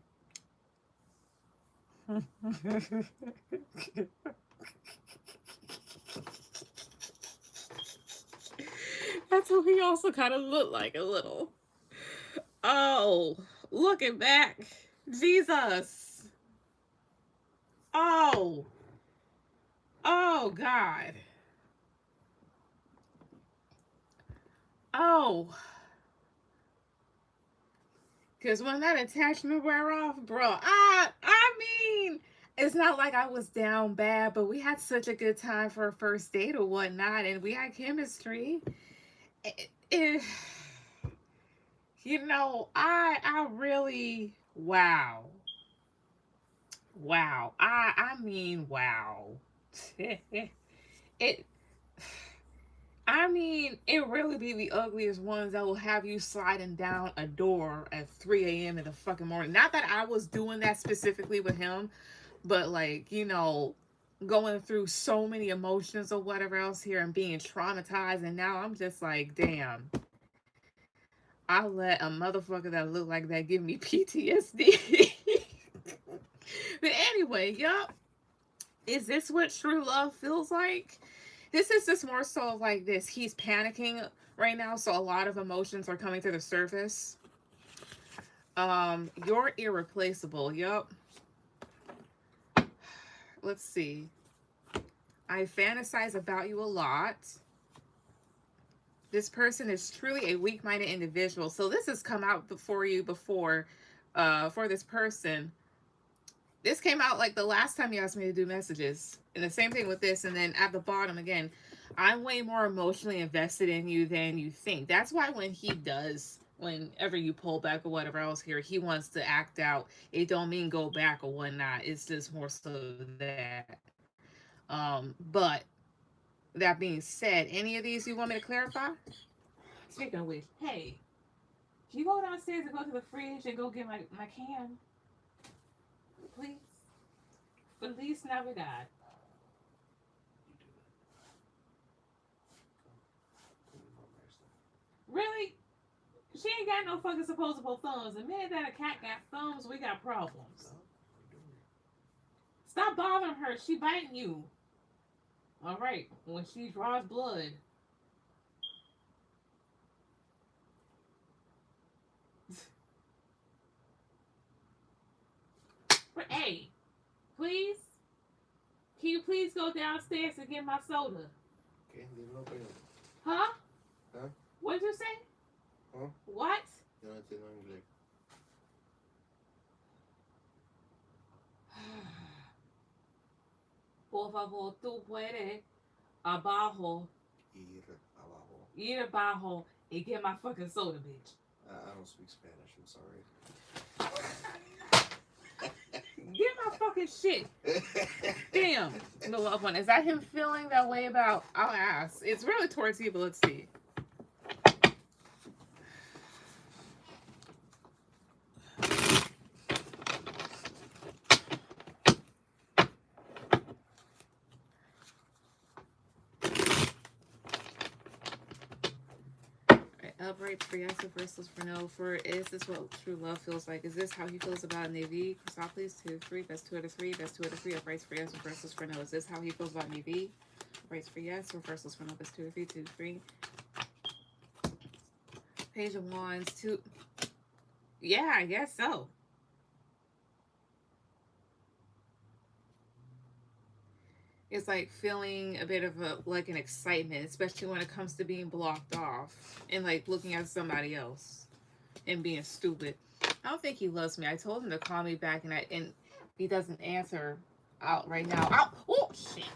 That's what he also kind of looked like a little. Oh, looking back. Jesus. Oh. Oh, God. Oh. Because when that attachment wear off, bro, I mean, it's not like I was down bad, but we had such a good time for a first date or whatnot, and we had chemistry. It, I really, wow. Wow. I mean, wow. it I mean, it really be the ugliest ones that will have you sliding down a door at 3 a.m. in the fucking morning. Not that I was doing that specifically with him, but like, going through so many emotions or whatever else here and being traumatized. And now I'm just like, damn, I let a motherfucker that look like that give me PTSD. But anyway, yup. Is this what true love feels like? This is just more so like this. He's panicking right now, so a lot of emotions are coming to the surface. You're irreplaceable. Yup. Let's see. I fantasize about you a lot. This person is truly a weak-minded individual. So this has come out for you before, for this person. This came out like the last time you asked me to do messages. And the same thing with this. And then at the bottom again, I'm way more emotionally invested in you than you think. That's why whenever you pull back or whatever else here, he wants to act out. It don't mean go back or whatnot. It's just more so that. But that being said, any of these you want me to clarify? Speaking of which, hey, can you go downstairs and go to the fridge and go get my can? Please? Feliz Navidad. Really? She ain't got no fucking supposable thumbs. The minute that a cat got thumbs, we got problems. Stop bothering her. She biting you. Alright. When she draws blood. Hey, please? Can you please go downstairs and get my soda? Okay, dímelo pero. Huh? Huh? What did you say? Huh? What? Yo no entiendo inglés. Por favor, tú puedes abajo, ir abajo and get my fucking soda, bitch. I don't speak Spanish, I'm sorry. Get my fucking shit. Damn. The loved one. Is that him feeling that way about? I'll ask. It's really towards you, but let's see. Upright for yes, versus for no. For is this what true love feels like? Is this how he feels about Navy? Stop, please. 2 3. Best 2 out of 3. Best 2 out of 3. Uprights for yes, versus for no. Is this how he feels about Navy? Uprights for yes, reversals for no. Best 2 out of 3. 2 3. Page of Wands. 2. Yeah, I guess so. It's like feeling a bit of an excitement, especially when it comes to being blocked off and like looking at somebody else and being stupid. I don't think he loves me. I told him to call me back and he doesn't answer out right now. Ow! Oh shit.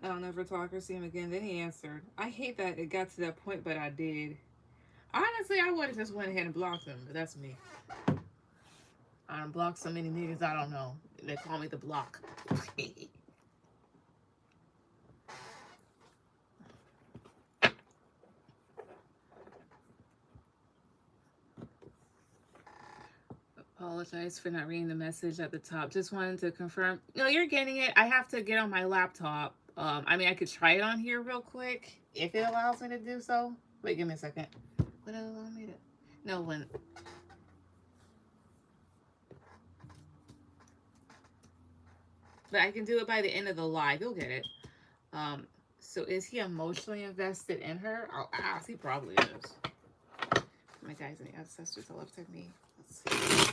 I'll never talk or see him again. Then he answered. I hate that it got to that point, but I did. Honestly, I would have just went ahead and blocked him, but that's me. I blocked so many niggas, I don't know. They call me the block. Apologize for not reading the message at the top. Just wanted to confirm. No, you're getting it. I have to get on my laptop. I mean, I could try it on here real quick if it allows me to do so. Wait, give me a second. Would it allow me to? No, when. But I can do it by the end of the live. You'll get it. So is he emotionally invested in her? I'll ask. He probably is. My guys and the ancestors, I love technique. Let's see.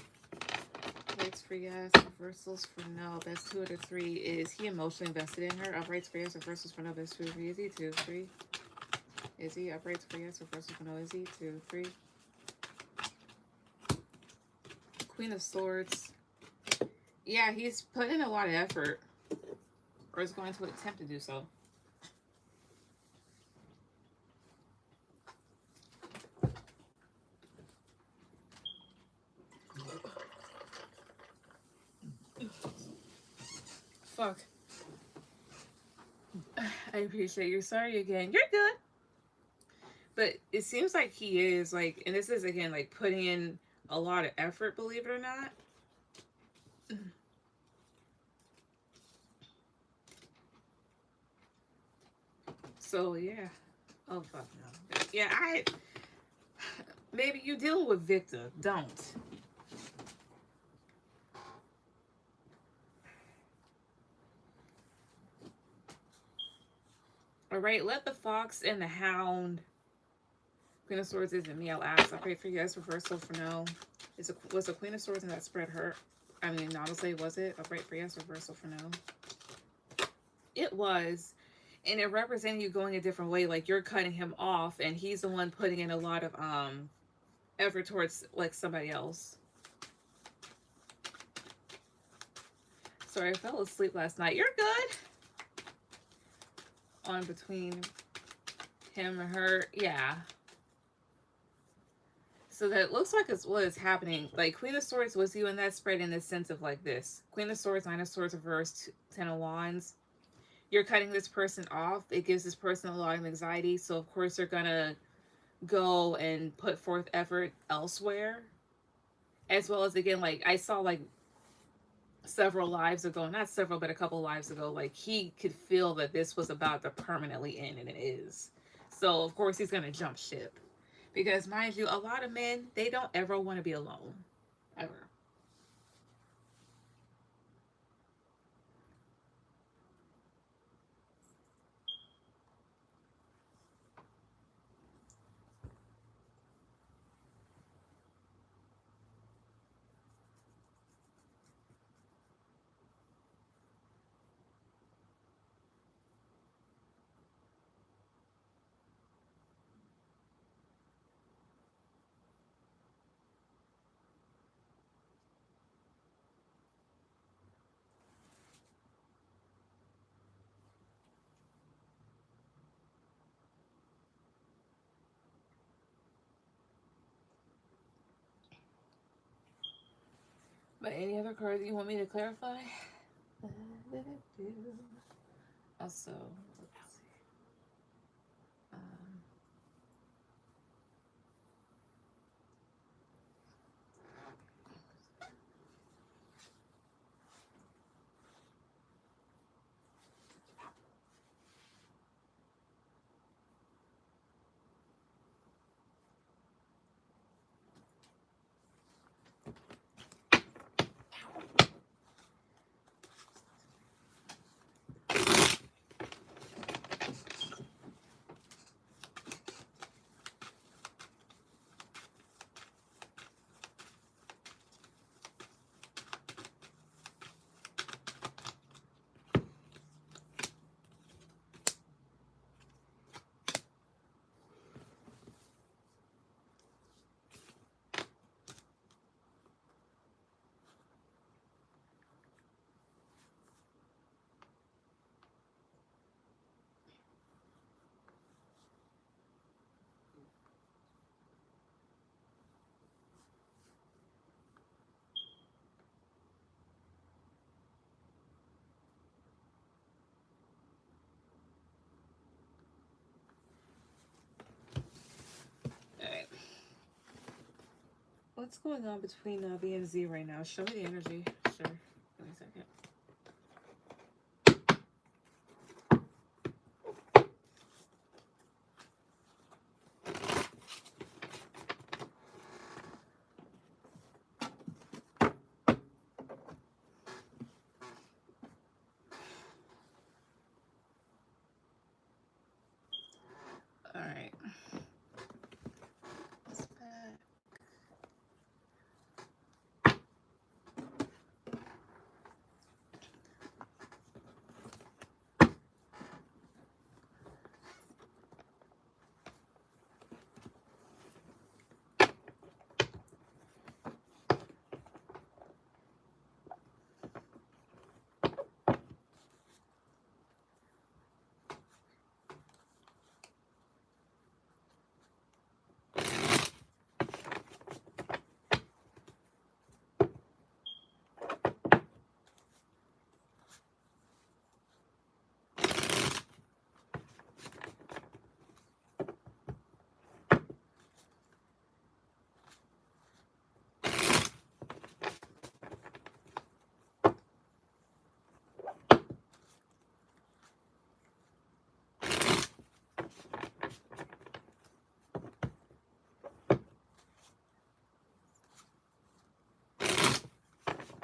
Uprights for yes, reversals for no. Best 2 out of 3. Is he emotionally invested in her? Uprights for yes, reversals for no. Best 2 or 3. Is he 2, 3? Is he uprights for yes, reversals for no? Is he 2, 3? Queen of Swords. Yeah, he's put in a lot of effort, or is going to attempt to do so. Fuck. I appreciate you. Sorry again. You're good. But it seems like he is, like, and this is, again, like, putting in a lot of effort, believe it or not. So, yeah. Oh, fuck no. Yeah, maybe you dealing with Victor. Don't. All right, let the fox and the hound. Queen of Swords isn't me. I'll ask. I pray for yes. Reversal for no. Was a Queen of Swords and that spread hurt? I mean, honestly, was it? I'll pray for yes. Reversal for no. It was. And it represented you going a different way. Like, you're cutting him off, and he's the one putting in a lot of effort towards, like, somebody else. Sorry, I fell asleep last night. You're good. On between him and her. Yeah. So that looks like it's what is happening. Like, Queen of Swords was you in that spread in the sense of like this. Queen of Swords, Nine of Swords reversed, 10 of Wands. You're cutting this person off. It gives this person a lot of anxiety. So, of course, they're going to go and put forth effort elsewhere. As well as, again, like, I saw, like, several lives ago, not several, but a couple lives ago, like, he could feel that this was about to permanently end, and it is. So, of course, he's going to jump ship. Because, mind you, a lot of men, they don't ever want to be alone. Ever. But any other cards you want me to clarify? Also, let's see. What's going on between B and Z right now? Show me the energy. Sure. Give me a second. All right. It's back.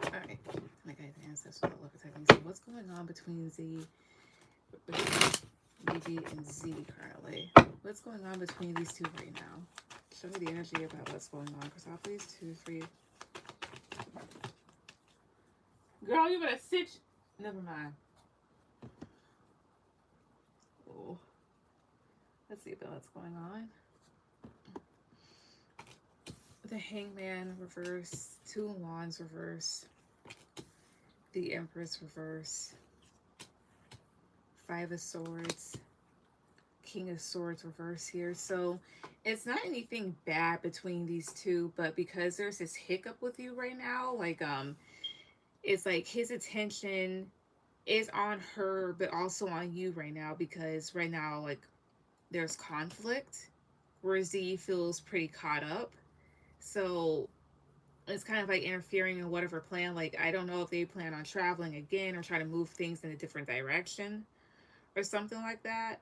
All right. Like I had the ancestors all over typing. So what's going on between BB and Z currently? What's going on between these two right now? Show me the energy about what's going on. Chrysopolis, 2, 3. Girl, you better sit. Never mind. Oh. Let's see about what's going on. The Hangman reverse, 2 of Wands reverse, the Empress reverse, 5 of Swords, King of Swords reverse here. So it's not anything bad between these two, but because there's this hiccup with you right now, like it's like his attention is on her but also on you right now, because right now like there's conflict where Z feels pretty caught up. So it's kind of like interfering in whatever plan. Like, I don't know if they plan on traveling again or try to move things in a different direction or something like that.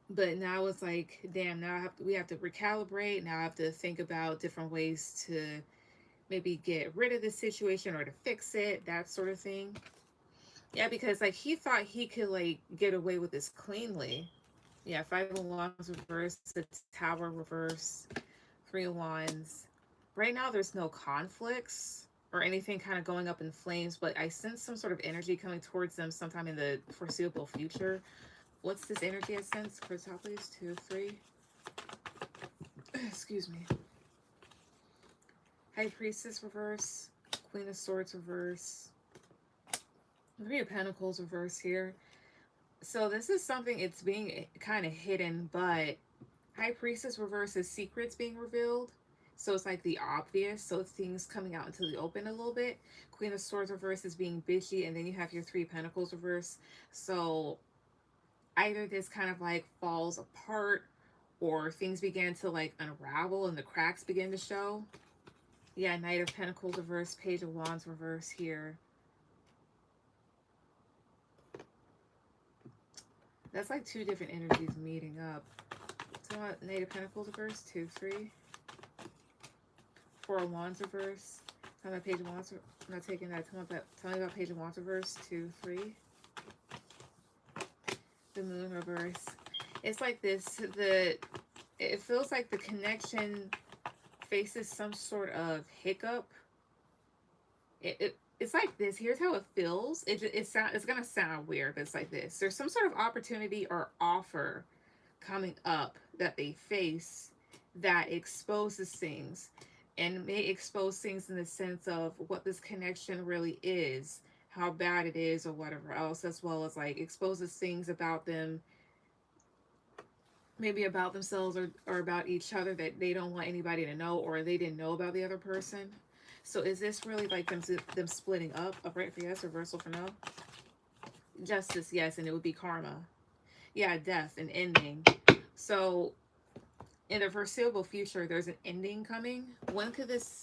But now it's like, damn, now we have to recalibrate. Now I have to think about different ways to maybe get rid of the situation or to fix it, that sort of thing. Yeah, because like he thought he could like get away with this cleanly. Yeah, 5 of Wands reverse, the Tower reverse, 3 of Wands. Right now, there's no conflicts or anything kind of going up in flames, but I sense some sort of energy coming towards them sometime in the foreseeable future. What's this energy I sense? Chrysopolis, 2, 3. Excuse me. High Priestess reverse, Queen of Swords reverse, 3 of Pentacles reverse here. So this is something, it's being kind of hidden, but High Priestess reverse is secrets being revealed. So it's like the obvious. So things coming out into the open a little bit. Queen of Swords reverse is being bitchy. And then you have your 3 Pentacles reverse. So either this kind of like falls apart or things begin to like unravel and the cracks begin to show. Yeah, Knight of Pentacles reverse, Page of Wands reverse here. That's like 2 different energies meeting up. So Knight of Pentacles reverse, 2, 3. 4 of Wands reverse. Tell me about Page of Wands. I'm not taking that. Tell me about Page of Wands reverse, 2, 3. The Moon reverse. It's like this. It feels like the connection faces some sort of hiccup. It's like this. Here's how it feels. It's gonna sound weird, but it's like this. There's some sort of opportunity or offer coming up that they face that exposes things, and may expose things in the sense of what this connection really is, how bad it is, or whatever else, as well as like exposes things about them, maybe about themselves or about each other that they don't want anybody to know, or they didn't know about the other person. So is this really like them splitting up? Upright for yes, reversal for no. Justice, yes, and it would be karma. Yeah, death and ending. So in the foreseeable future, there's an ending coming. When could this,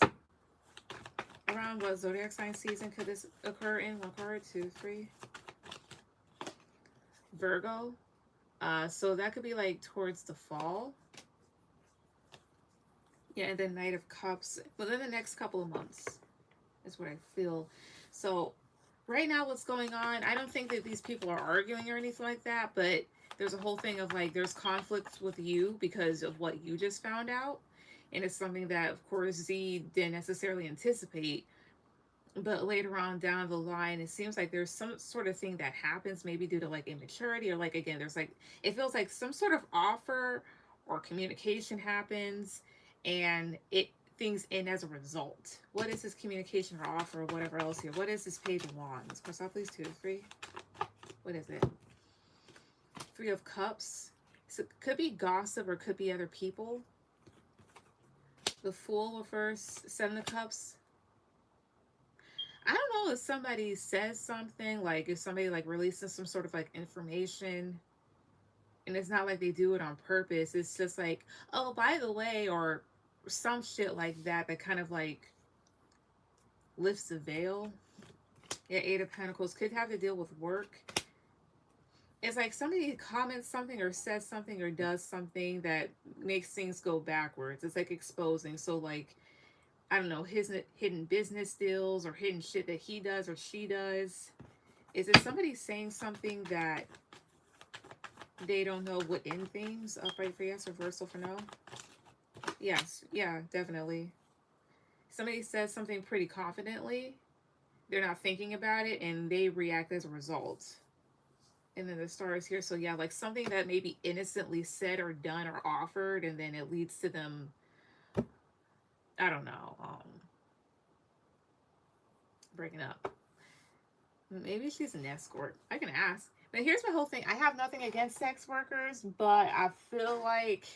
around what zodiac sign season could this occur in? One card, two, three. Virgo. So that could be like towards the fall. Yeah, and then Knight of Cups within the next couple of months is what I feel. So right now what's going on, I don't think that these people are arguing or anything like that, but there's a whole thing of like there's conflicts with you because of what you just found out. And it's something that of course Z didn't necessarily anticipate. But later on down the line, it seems like there's some sort of thing that happens, maybe due to like immaturity, or like again, there's like it feels like some sort of offer or communication happens, and it things end as a result. What is this communication or offer or whatever else here? What is this Page of Wands? Please, 2 to 3. What is it? 3 of Cups. So it could be gossip or could be other people. The Fool reverse, 7 of Cups. I don't know if somebody says something, like if somebody like releases some sort of like information, and it's not like they do it on purpose. It's just like, oh, by the way, or some shit like that that kind of like lifts the veil. Yeah, 8 of Pentacles could have to deal with work. It's like somebody comments something or says something or does something that makes things go backwards. It's like exposing. So like, I don't know, his hidden business deals or hidden shit that he does or she does. Is it somebody saying something that they don't know what in things? Upright for yes, reversal for no? Yes, yeah, definitely. Somebody says something pretty confidently. They're not thinking about it and they react as a result. And then the star is here. So yeah, like something that may be innocently said or done or offered, and then it leads to them, I don't know, breaking up. Maybe she's an escort. I can ask. But here's my whole thing. I have nothing against sex workers, but I feel like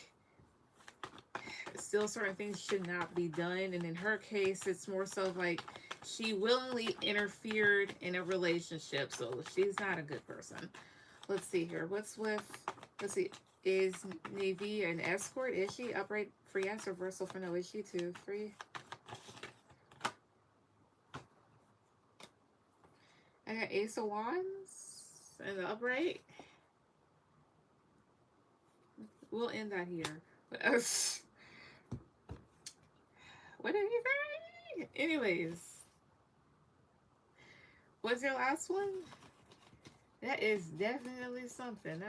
still certain things should not be done. And in her case, it's more so like she willingly interfered in a relationship. So she's not a good person. Let's see here. What's with, let's see. Is Navy an escort? Is she? Upright for yes, reversal for no. Is she? 2, 3. I got Ace of Wands and the upright. We'll end that here. What did he say? Anyways, what's your last one? That is definitely something.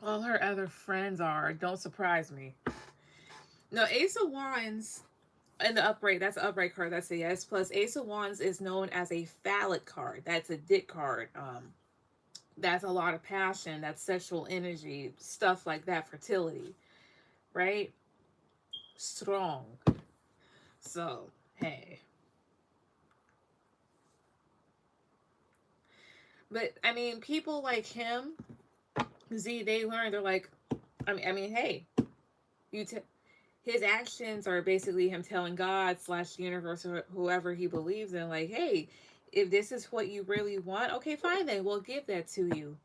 All her other friends are. Don't surprise me. No, Ace of Wands and the upright. That's the upright card. That's a yes. Plus, Ace of Wands is known as a phallic card. That's a dick card. That's a lot of passion. That's sexual energy. Stuff like that. Fertility. Right? Strong. So, hey. But, I mean, people like him, Z, they learn. They're like, hey, you his actions are basically him telling God / universe or whoever he believes in, like, hey, if this is what you really want, okay, fine, then we'll give that to you.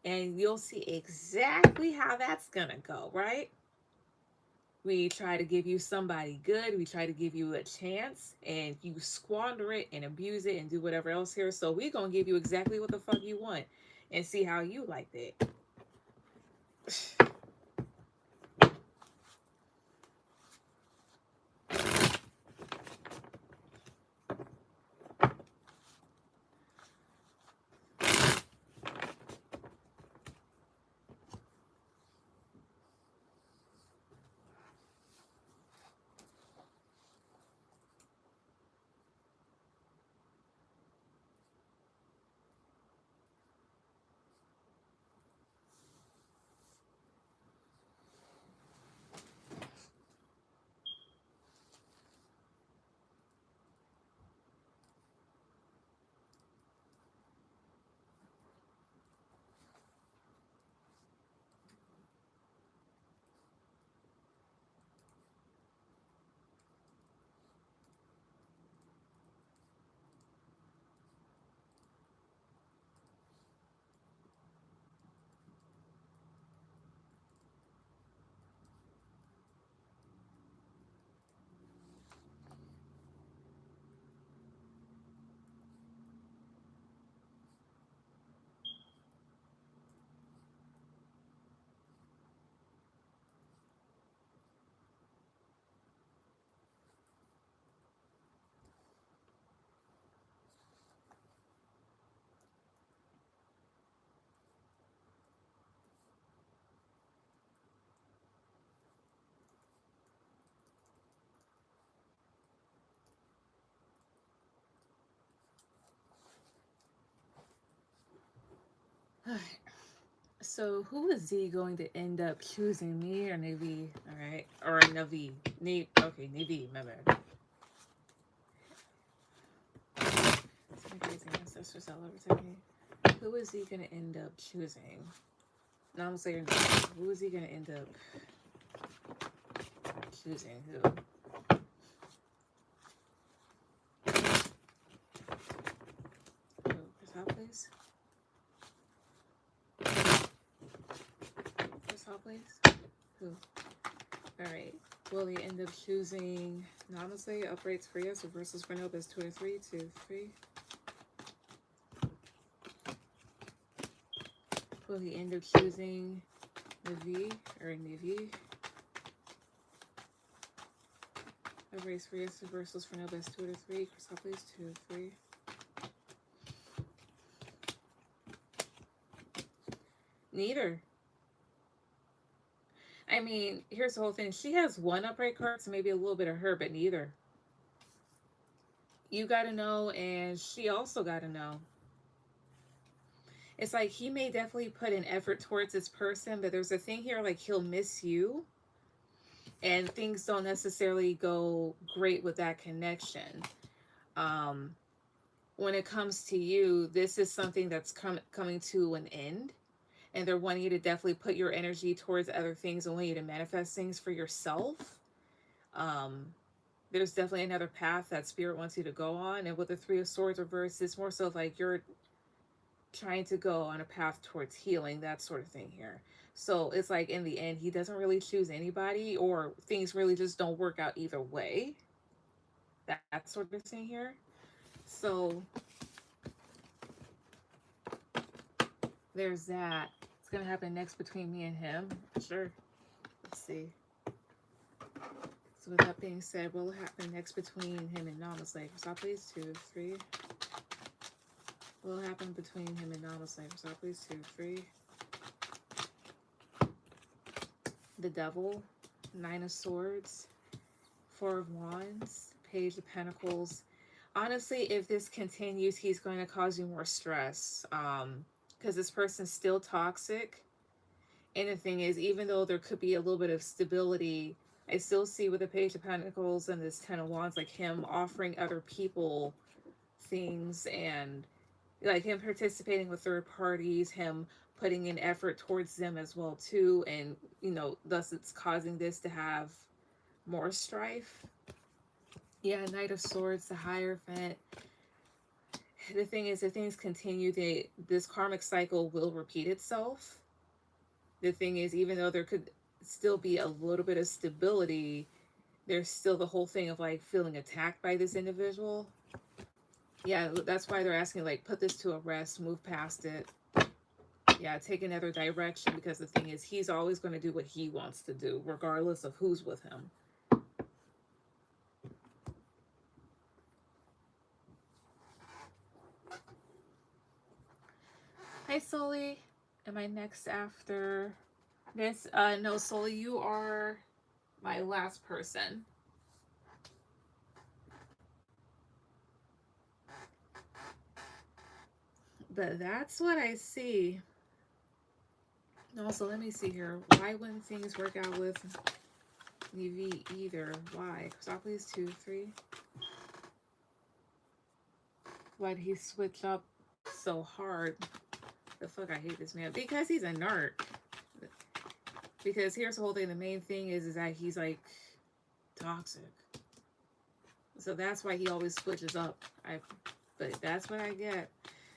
And you'll see exactly how that's gonna go, right? We try to give you somebody good, we try to give you a chance, and you squander it and abuse it and do whatever else here. So we're gonna give you exactly what the fuck you want and see how you like that. So who is Z going to end up choosing, me or Navi? All right, or Navi? Okay, Navi. My bad. Ancestors all over me. Who is he gonna end up choosing? No, I'm saying who is he gonna end up choosing? Who? Chris, please. Chris, please. Who? All right. Will he end up choosing Namaste, uprights for yes, reversals for no, best 2 to 3, 2, 3? Will he end up choosing Navi or Nivi? Uprights for yes, reversals for no, best 2 to 3. Chris, please, 2, 3. Neither. I mean, here's the whole thing. She has one upright card, so maybe a little bit of her, but neither. You gotta know, and she also gotta know. It's like he may definitely put an effort towards this person, but there's a thing here like he'll miss you, and things don't necessarily go great with that connection. When it comes to you, this is something that's coming to an end. And they're wanting you to definitely put your energy towards other things and want you to manifest things for yourself. There's definitely another path that spirit wants you to go on. And with the 3 of Swords reversed, it's more so like you're trying to go on a path towards healing, that sort of thing here. So it's like in the end, he doesn't really choose anybody, or things really just don't work out either way. That sort of thing here. So there's that. It's going to happen next between me and him. Sure. Let's see. So with that being said, what will happen next between him and Namaste? Stop please, 2, 3. What will happen between him and Namaste? Stop please, 2, 3. The Devil, 9 of Swords, 4 of Wands, Page of Pentacles. Honestly, if this continues, he's going to cause you more stress. Because this person's still toxic. And the thing is, even though there could be a little bit of stability, I still see with the Page of Pentacles and this 10 of Wands, like him offering other people things, and like him participating with third parties, him putting in effort towards them as well too, and you know, thus it's causing this to have more strife. Yeah, Knight of Swords, the Hierophant. The thing is, if things continue, this karmic cycle will repeat itself. The thing is, even though there could still be a little bit of stability, there's still the whole thing of like feeling attacked by this individual. Yeah, that's why they're asking, like, put this to a rest, move past it. Yeah, take another direction, because the thing is, he's always going to do what he wants to do, regardless of who's with him. Hi, Sully. Am I next after this? No, Sully, you are my last person. But that's what I see. Also, let me see here. Why wouldn't things work out with EV either? Why? Stop please, 2, 3. Why'd he switch up so hard? The fuck, I hate this man. Because he's a narc. Because here's the whole thing. The main thing is that he's like toxic. So that's why he always switches up. But that's what I get.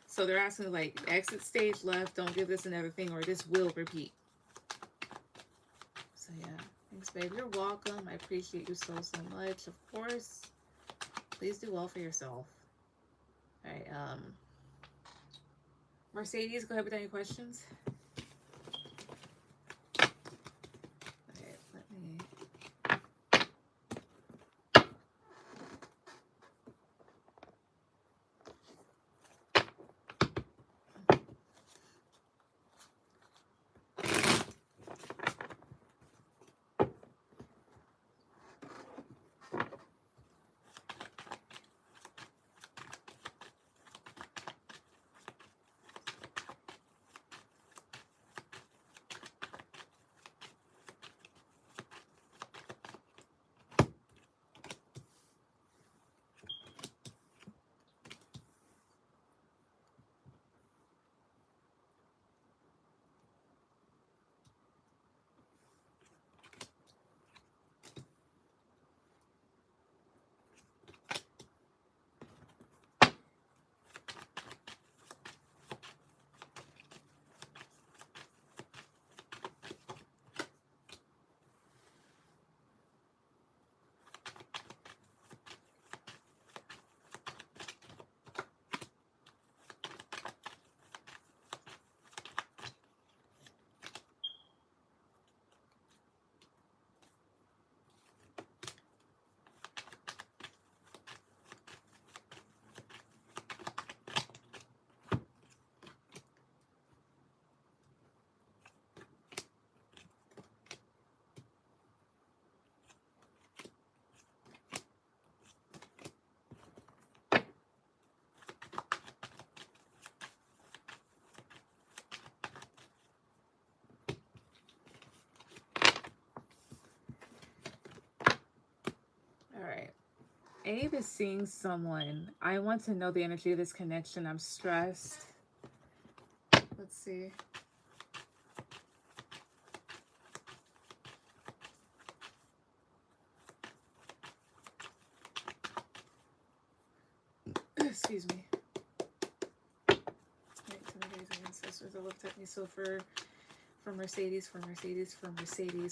So they're asking, like, exit stage left, don't give this another thing, or this will repeat. So yeah, thanks babe, you're welcome. I appreciate you so much. Of course, please do well for yourself. All right, Mercedes, go ahead with any questions. Abe is seeing someone. I want to know the energy of this connection. I'm stressed. Let's see. Excuse me. Wait, to my guys and ancestors that looked at me. So for Mercedes,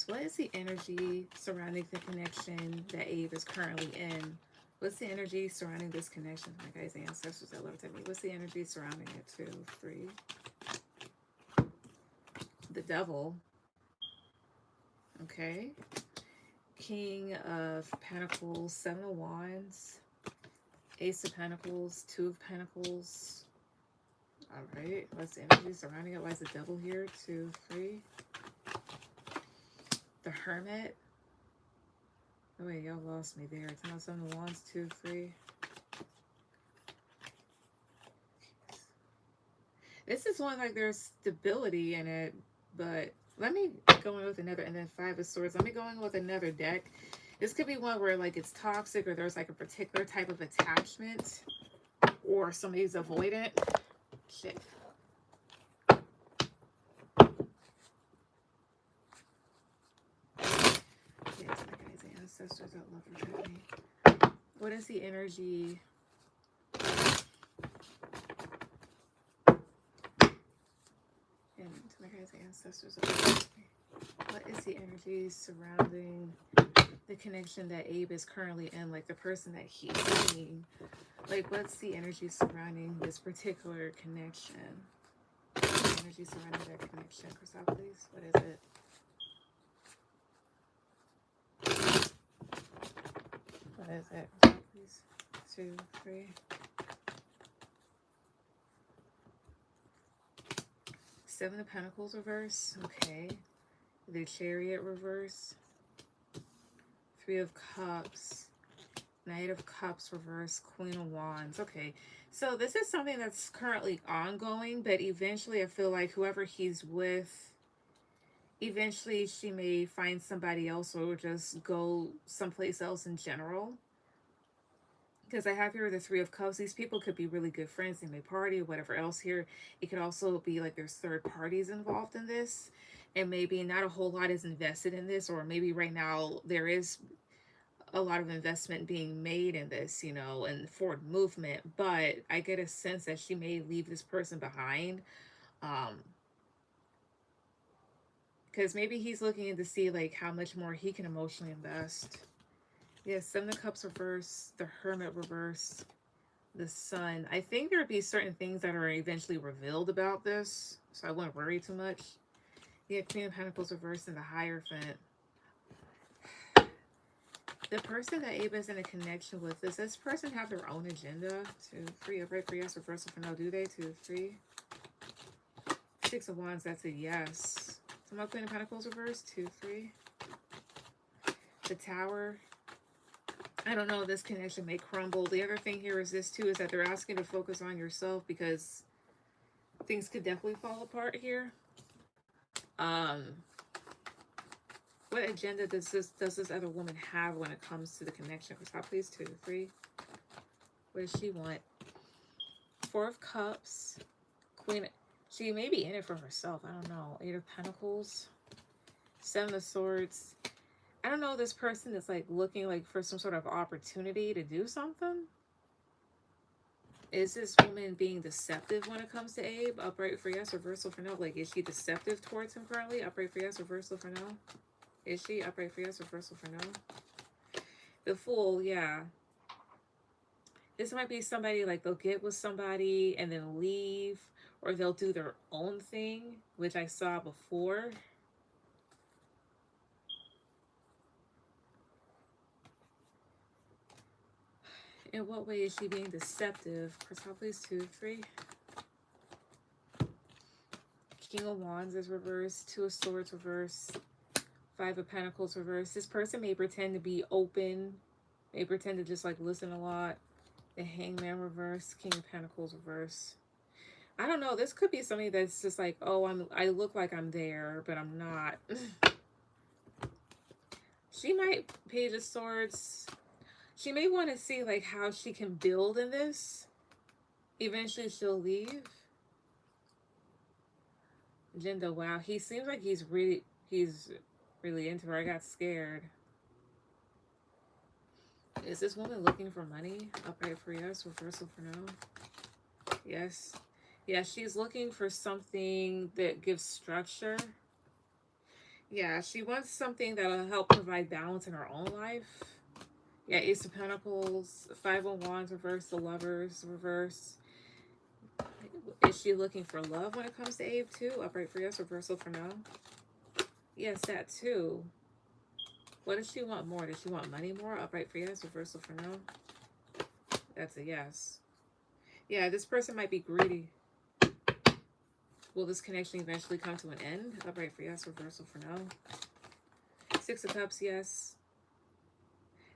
what is the energy surrounding the connection that Abe is currently in? What's the energy surrounding this connection? My guys and ancestors that looked at me. What's the energy surrounding it? 2, 3. The devil. Okay. King of Pentacles, 7 of Wands, Ace of Pentacles, 2 of Pentacles. All right. What's the energy surrounding it? Why is the devil here? 2, 3. The Hermit. Oh wait, y'all lost me there. 10 of 7 of Wands, 2, 3. This is one like there's stability in it, but let me go in with another, and then 5 of Swords. Let me go in with another deck. This could be one where like it's toxic, or there's like a particular type of attachment, or somebody's avoidant. Shit. Yeah, it's my guys and ancestors that love and trust me. What is the energy? And to my guys and ancestors that love and trust me. What is the energy surrounding the connection that Abe is currently in? Like the person that he's seeing. Like what's the energy surrounding this particular connection? What's the energy surrounding that connection? Crystal, please. What is it? What is it? Crystal, please. 2, 3. 7 of Pentacles reverse. Okay. The Chariot reverse. 3 of Cups. Knight of Cups reverse. Queen of Wands. Okay. So this is something that's currently ongoing, but eventually I feel like whoever he's with, eventually she may find somebody else or just go someplace else in general. Because I have here the 3 of Cups. These people could be really good friends. They may party or whatever else here. It could also be like there's third parties involved in this. And maybe not a whole lot is invested in this. Or maybe right now there is a lot of investment being made in this, you know, and forward movement. But I get a sense that she may leave this person behind. Because maybe he's looking to see like how much more he can emotionally invest. Yes, 7 of Cups reverse, the Hermit reverse, the Sun. I think there would be certain things that are eventually revealed about this, so I wouldn't worry too much. Yeah, Queen of Pentacles reverse and the Hierophant. The person that Abe is in a connection with, does this person have their own agenda? 2, 3, upright for yes, reversal for no, do they? 2, 3. 6 of Wands, that's a yes. So my Queen of Pentacles reverse, 2, 3. The Tower. I don't know, this connection may crumble. The other thing here is this too, is that they're asking to focus on yourself because things could definitely fall apart here. What agenda does this other woman have when it comes to the connection? For top, please. 2, 3. What does she want? 4 of Cups. Queen. She may be in it for herself. I don't know. 8 of Pentacles. 7 of Swords. I don't know. This person is like looking like for some sort of opportunity to do something. Is this woman being deceptive when it comes to Abe? Upright for yes, reversal for no. Like, is she deceptive towards him currently? Upright for yes, reversal for no. Is she? Upright for yes, reversal for no. The Fool, yeah. This might be somebody like they'll get with somebody and then leave, or they'll do their own thing, which I saw before. In what way is she being deceptive? Crystal, please. 2, 3. King of Wands is reversed. 2 of Swords reversed. 5 of Pentacles reversed. This person may pretend to be open. May pretend to just like listen a lot. The Hangman reverse. King of Pentacles reverse. I don't know. This could be somebody that's just like, oh, I look like I'm there, but I'm not. She might. Page of Swords. She may want to see like how she can build in this. Eventually she'll leave. Jinda, wow, he seems like he's really into her. I got scared. Is this woman looking for money? Upright for yes, reversal for no. Yes. Yeah, she's looking for something that gives structure. Yeah, she wants something that'll help provide balance in her own life. Yeah, Ace of Pentacles, Five of Wands, reverse, the Lovers, reverse. Is she looking for love when it comes to Abe too? Upright for yes, reversal for no. Yes, that too. What does she want more? Does she want money more? Upright for yes, reversal for no. That's a yes. Yeah, this person might be greedy. Will this connection eventually come to an end? Upright for yes, reversal for no. Six of Cups, yes.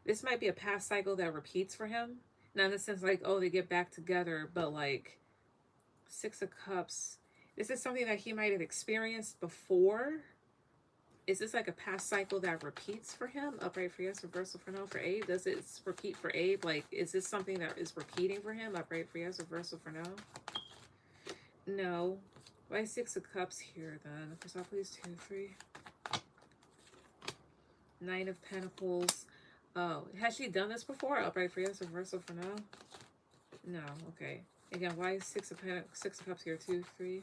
This might be a past cycle that repeats for him. Not in the sense like, oh, they get back together, but like Six of Cups. This is something that he might have experienced before. Is this like a past cycle that repeats for him? Upright for yes, reversal for no for Abe. Does it repeat for Abe? Like, is this something that is repeating for him? Upright for yes, reversal for no. No. Why Six of Cups here then? First off, please, 2, 3. Nine of Pentacles. Oh, has she done this before? Upright for yes, reversal for no. No. Okay. Again, why Six of Cups here? 2, 3.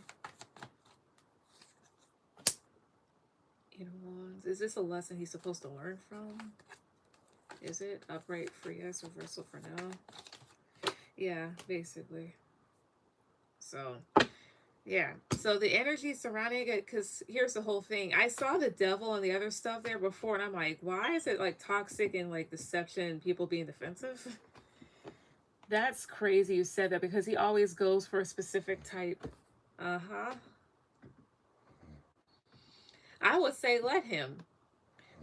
Eight of Wands. Is this a lesson he's supposed to learn from? Is it? Upright for yes, reversal for no. Yeah, basically. So, yeah. So the energy surrounding it, because here's the whole thing. I saw the devil and the other stuff there before, and I'm like, why is it like toxic and like deception and people being defensive? That's crazy you said that, because he always goes for a specific type. Uh-huh. I would say let him.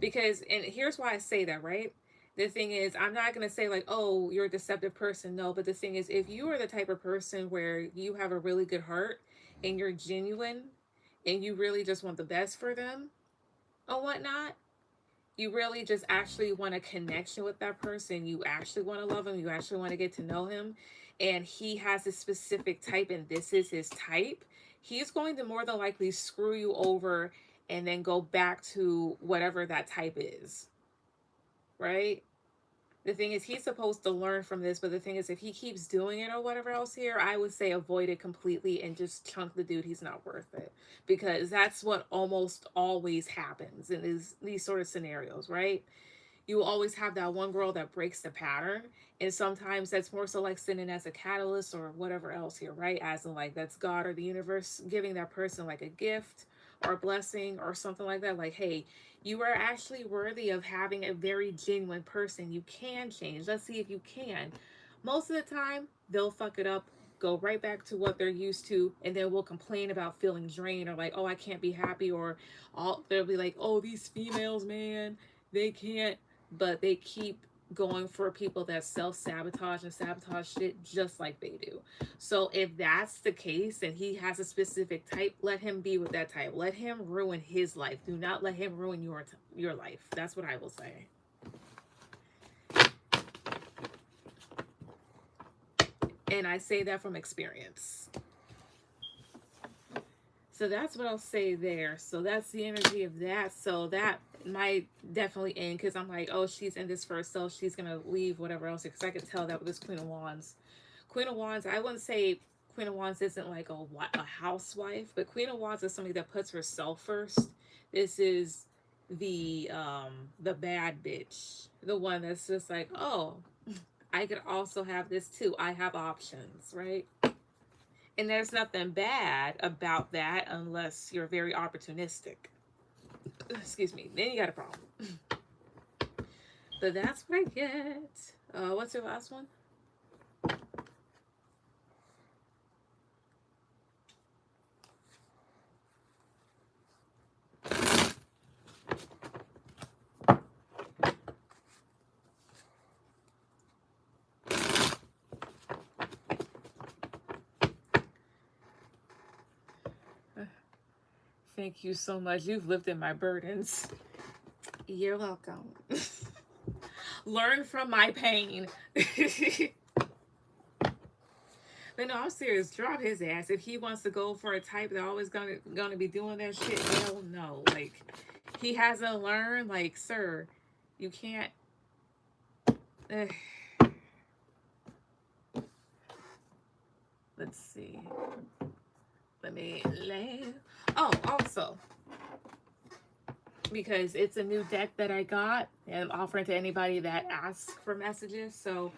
Because, and here's why I say that, right? The thing is, I'm not going to say like, oh, you're a deceptive person. No, but the thing is, if you are the type of person where you have a really good heart and you're genuine and you really just want the best for them or whatnot, you really just actually want a connection with that person. You actually want to love him. You actually want to get to know him. And he has a specific type and this is his type. He's going to more than likely screw you over and then go back to whatever that type is. Right? The thing is, he's supposed to learn from this, but the thing is, if he keeps doing it or whatever else here, I would say avoid it completely and just chunk the dude. He's not worth it, because that's what almost always happens in these sort of scenarios, right? You will always have that one girl that breaks the pattern, and sometimes that's more so like sending as a catalyst or whatever else here, right? As in like that's God or the universe giving that person like a gift or a blessing or something like that. Like, hey, you are actually worthy of having a very genuine person. You can change. Let's see if you can. Most of the time, they'll fuck it up, go right back to what they're used to, and then will complain about feeling drained or like, oh, I can't be happy, or all they'll be like, oh, these females, man, they can't, but they keep going for people that self-sabotage and sabotage shit just like they do. So if that's the case and he has a specific type, let him be with that type. Let him ruin his life. Do not let him ruin your life. That's what I will say. And I say that from experience. So that's what I'll say there. So that's the energy of that. So that might definitely end, because I'm like, oh, she's in this for herself. She's going to leave, whatever else. Because I could tell that with this Queen of Wands. Queen of Wands, I wouldn't say Queen of Wands isn't like a housewife, but Queen of Wands is somebody that puts herself first. This is the bad bitch. The one that's just like, oh, I could also have this too. I have options, right? And there's nothing bad about that unless you're very opportunistic. Excuse me. Then you got a problem. But that's what I get. What's your last one? Thank you so much. You've lifted my burdens. You're welcome. Learn from my pain. But no, I'm serious. Drop his ass. If he wants to go for a type that always gonna be doing that shit, hell no. Like, he hasn't learned. Like, sir, you can't. Ugh. Let's see. Let me lay. Oh, also, because it's a new deck that I got and I'm offering to anybody that asks for messages. So,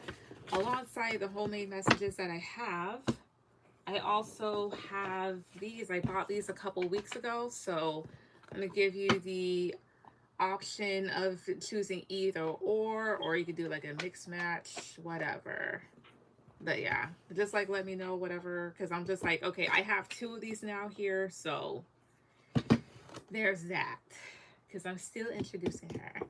alongside the homemade messages that I have, I also have these. I bought these a couple weeks ago. So, I'm going to give you the option of choosing either or you could do like a mix match, whatever. But yeah, just like let me know whatever, because I'm just like, okay, I have two of these now here, so there's that. Because I'm still introducing her.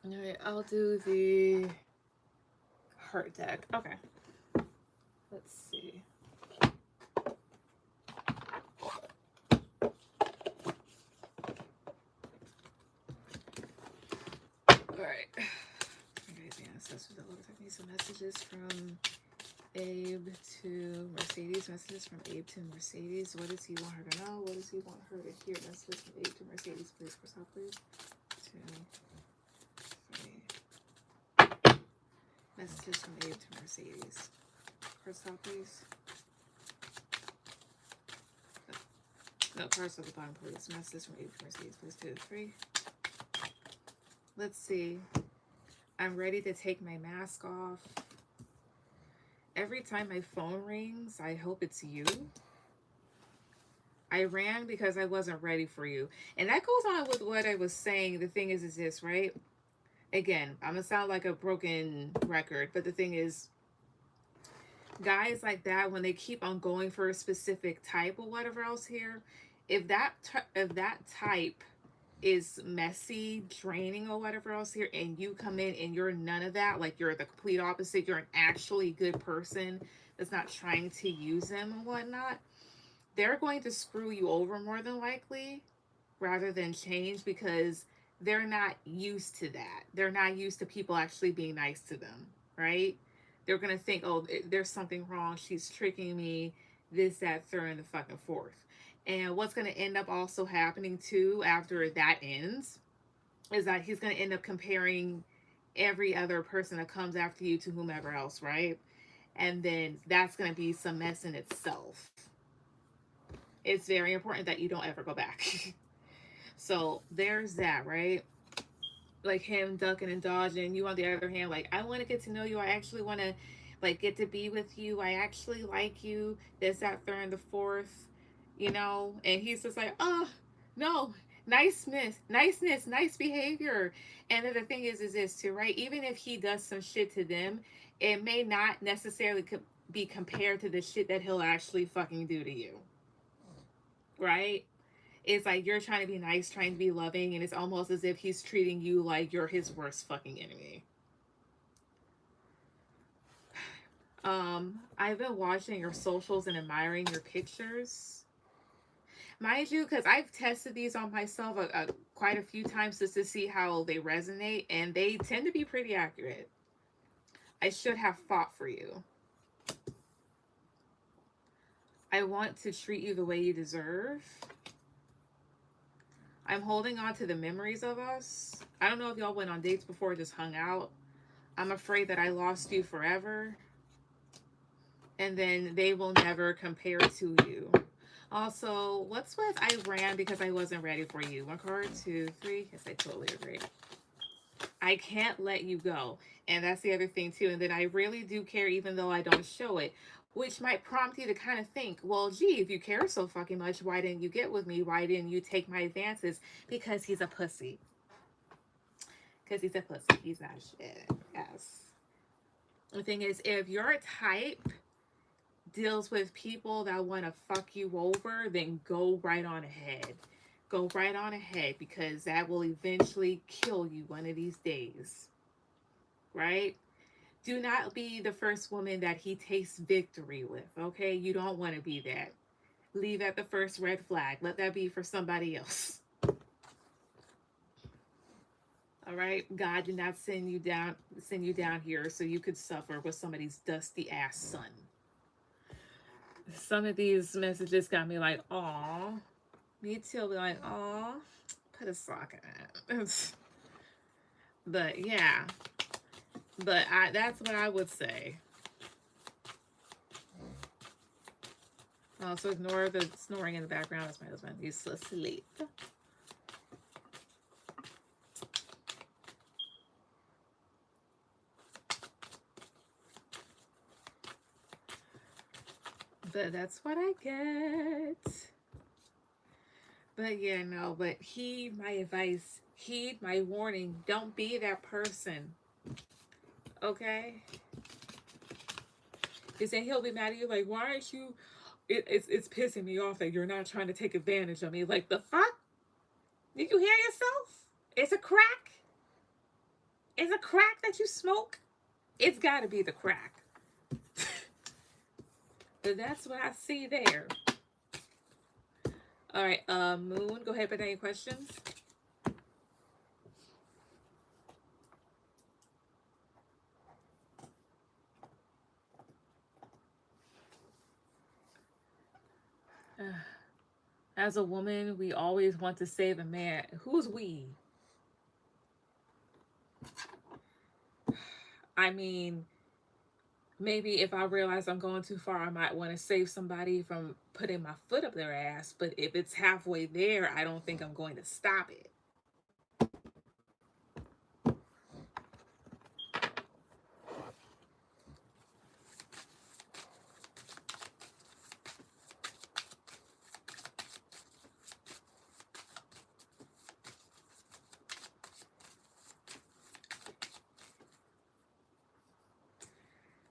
All right, I'll do the heart deck. Okay, let's see. All right. I need some messages from Abe to Mercedes. Messages from Abe to Mercedes. What does he want her to know? What does he want her to hear? Messages from Abe to Mercedes, please. For stop, please. 2, 3. Messages from Abe to Mercedes. For stop, please. No, cards at the bottom, please. Messages from Abe to Mercedes, please. 2, 3. Let's see. I'm ready to take my mask off. Every time my phone rings, I hope it's you. I ran because I wasn't ready for you. And that goes on with what I was saying. The thing is this, right? Again, I'm going to sound like a broken record, but the thing is, guys like that, when they keep on going for a specific type or whatever else here, if that type is messy, draining, or whatever else here, and you come in and you're none of that, like you're the complete opposite, you're an actually good person that's not trying to use them and whatnot, they're going to screw you over more than likely rather than change, because they're not used to that. They're not used to people actually being nice to them, right? They're going to think, oh, there's something wrong, she's tricking me, this, that, third, and the fucking fourth. And what's going to end up also happening too after that ends is that he's going to end up comparing every other person that comes after you to whomever else, right? And then that's going to be some mess in itself. It's very important that you don't ever go back. So there's that, right? Like him ducking and dodging. You on the other hand, like, I want to get to know you. I actually want to like get to be with you. I actually like you. This, that, third, and the fourth. You know, and he's just like, oh, no, niceness, nice behavior. And then the thing is this too, right? Even if he does some shit to them, it may not necessarily be compared to the shit that he'll actually fucking do to you, right? It's like you're trying to be nice, trying to be loving, and it's almost as if he's treating you like you're his worst fucking enemy. I've been watching your socials and admiring your pictures. Mind you, because I've tested these on myself quite a few times just to see how they resonate, and they tend to be pretty accurate. I should have fought for you. I want to treat you the way you deserve. I'm holding on to the memories of us. I don't know if y'all went on dates before or just hung out. I'm afraid that I lost you forever. and then they will never compare to you. Also, what's with I ran because I wasn't ready for you? One card, two, three. Yes, I totally agree. I can't let you go. And that's the other thing, too. And then I really do care, even though I don't show it, which might prompt you to kind of think, well, gee, if you care so fucking much, why didn't you get with me? Why didn't you take my advances? Because he's a pussy. Because he's a pussy. He's not shit. Yes. The thing is, if your type deals with people that want to fuck you over, then go right on ahead. Go right on ahead because that will eventually kill you one of these days. Right? Do not be the first woman that he tastes victory with, okay? You don't want to be that. Leave at the first red flag. Let that be for somebody else. All right? God did not send you down here so you could suffer with somebody's dusty ass son. Some of these messages got me like, aw. Me too. Be like, aw. Put a sock in it. But yeah. But that's what I would say. So ignore the snoring in the background. That's my husband. He's asleep. But that's what I get. But yeah, no. But heed my advice. Heed my warning. Don't be that person. Okay? Because then he'll be mad at you. Like, why aren't you... It's pissing me off that you're not trying to take advantage of me. Like, the fuck? Did you hear yourself? It's a crack. It's a crack that you smoke. It's got to be the crack. But that's what I see there. All right, Moon, go ahead. But any questions? As a woman, we always want to save a man. Who's we? I mean, maybe if I realize I'm going too far, I might want to save somebody from putting my foot up their ass. But if it's halfway there, I don't think I'm going to stop it.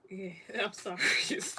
Yeah, I'm sorry. It's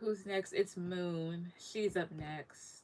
Who's next? It's Moon. She's up next.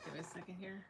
Give me a second here.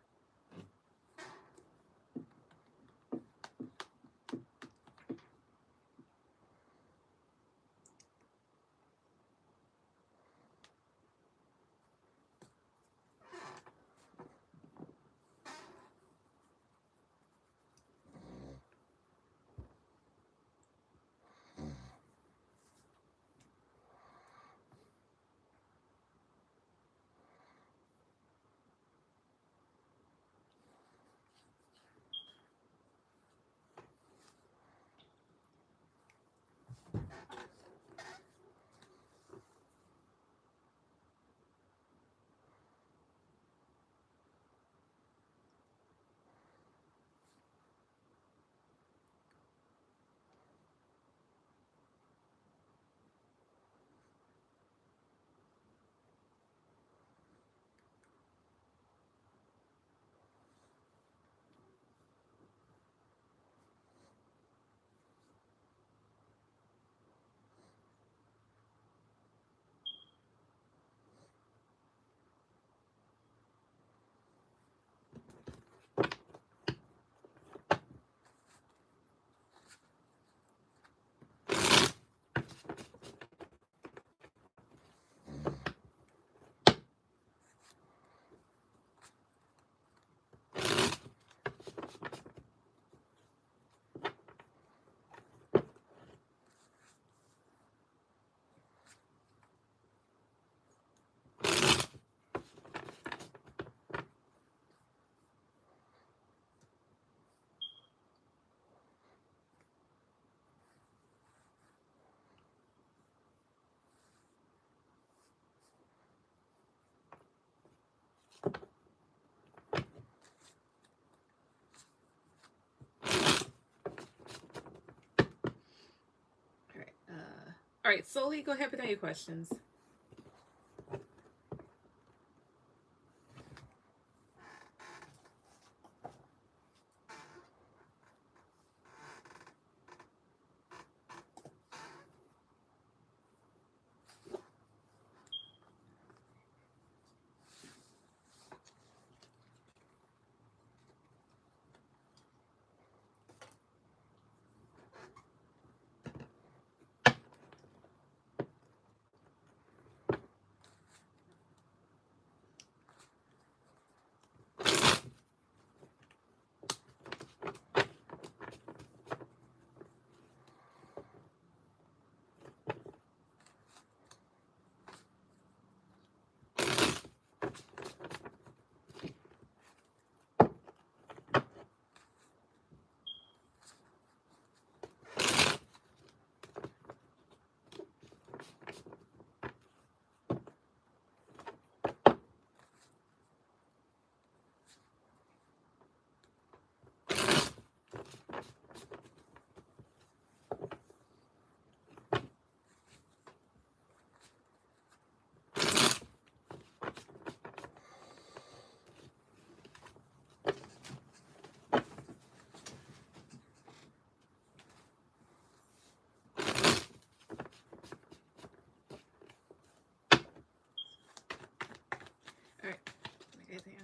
All right, Soli, go ahead with any questions.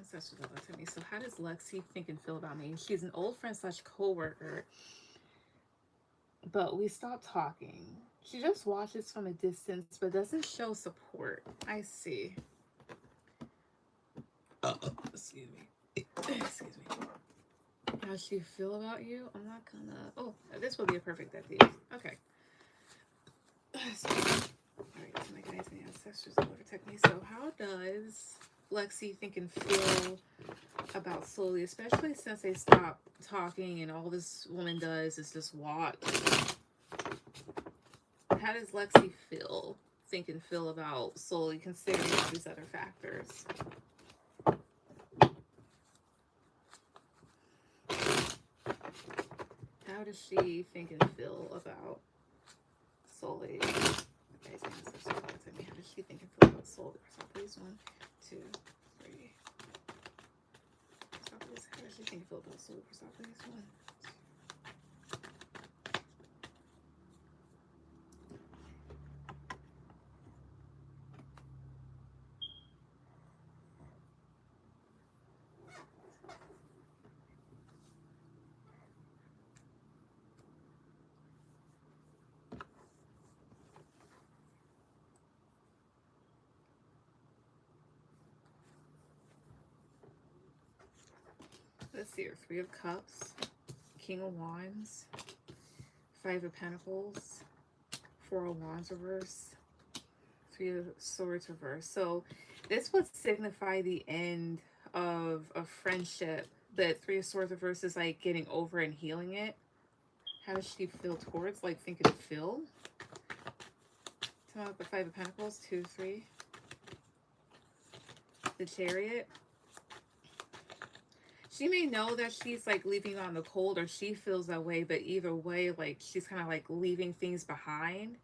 Ancestors that looked at me. So how does Lexi think and feel about me? She's an old friend slash co-worker, but we stopped talking. She just watches from a distance, but doesn't show support. I see. Excuse me. Excuse me. How she feel about you? I'm not gonna. Oh, this will be a perfect deck to use. Okay. Alright, so my guys and ancestors will protect me. So how does Lexi think and feel about Slowly, especially since they stopped talking and all this woman does is just watch? How does Lexi think and feel about Slowly, considering all these other factors? How does she think and feel about Slowly? Okay, so how does she think and feel about Slowly? So please, 1, 2, 3. So please, how does she think and feel about Slowly? So please, 1. Let's see here. 3 of Cups, King of Wands, 5 of Pentacles, 4 of Wands reverse, 3 of Swords reverse. So this would signify the end of a friendship, but 3 of Swords reverse is like getting over and healing it. How does she feel towards, like, think and feel? Tell me about the 5 of Pentacles, 2, 3. The Chariot. She may know that she's like leaving on the cold, or she feels that way, but either way, like she's kind of like leaving things behind.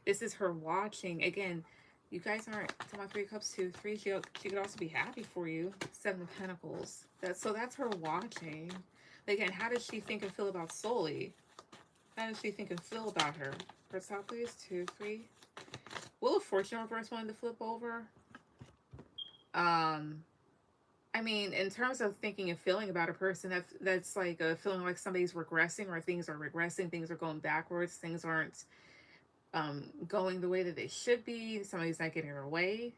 This is her watching. Again, you guys aren't talking about 3 of Cups, 2, 3. She could also be happy for you. 7 of Pentacles. That's her watching. Again, how does she think and feel about Sully? How does she think and feel about her? First out, please. 2, 3. Will of Fortune reverse wanted to flip over? I mean, in terms of thinking and feeling about a person, that's like a feeling like somebody's regressing, or things are regressing, things are going backwards, things aren't going the way that they should be. Somebody's not getting her way.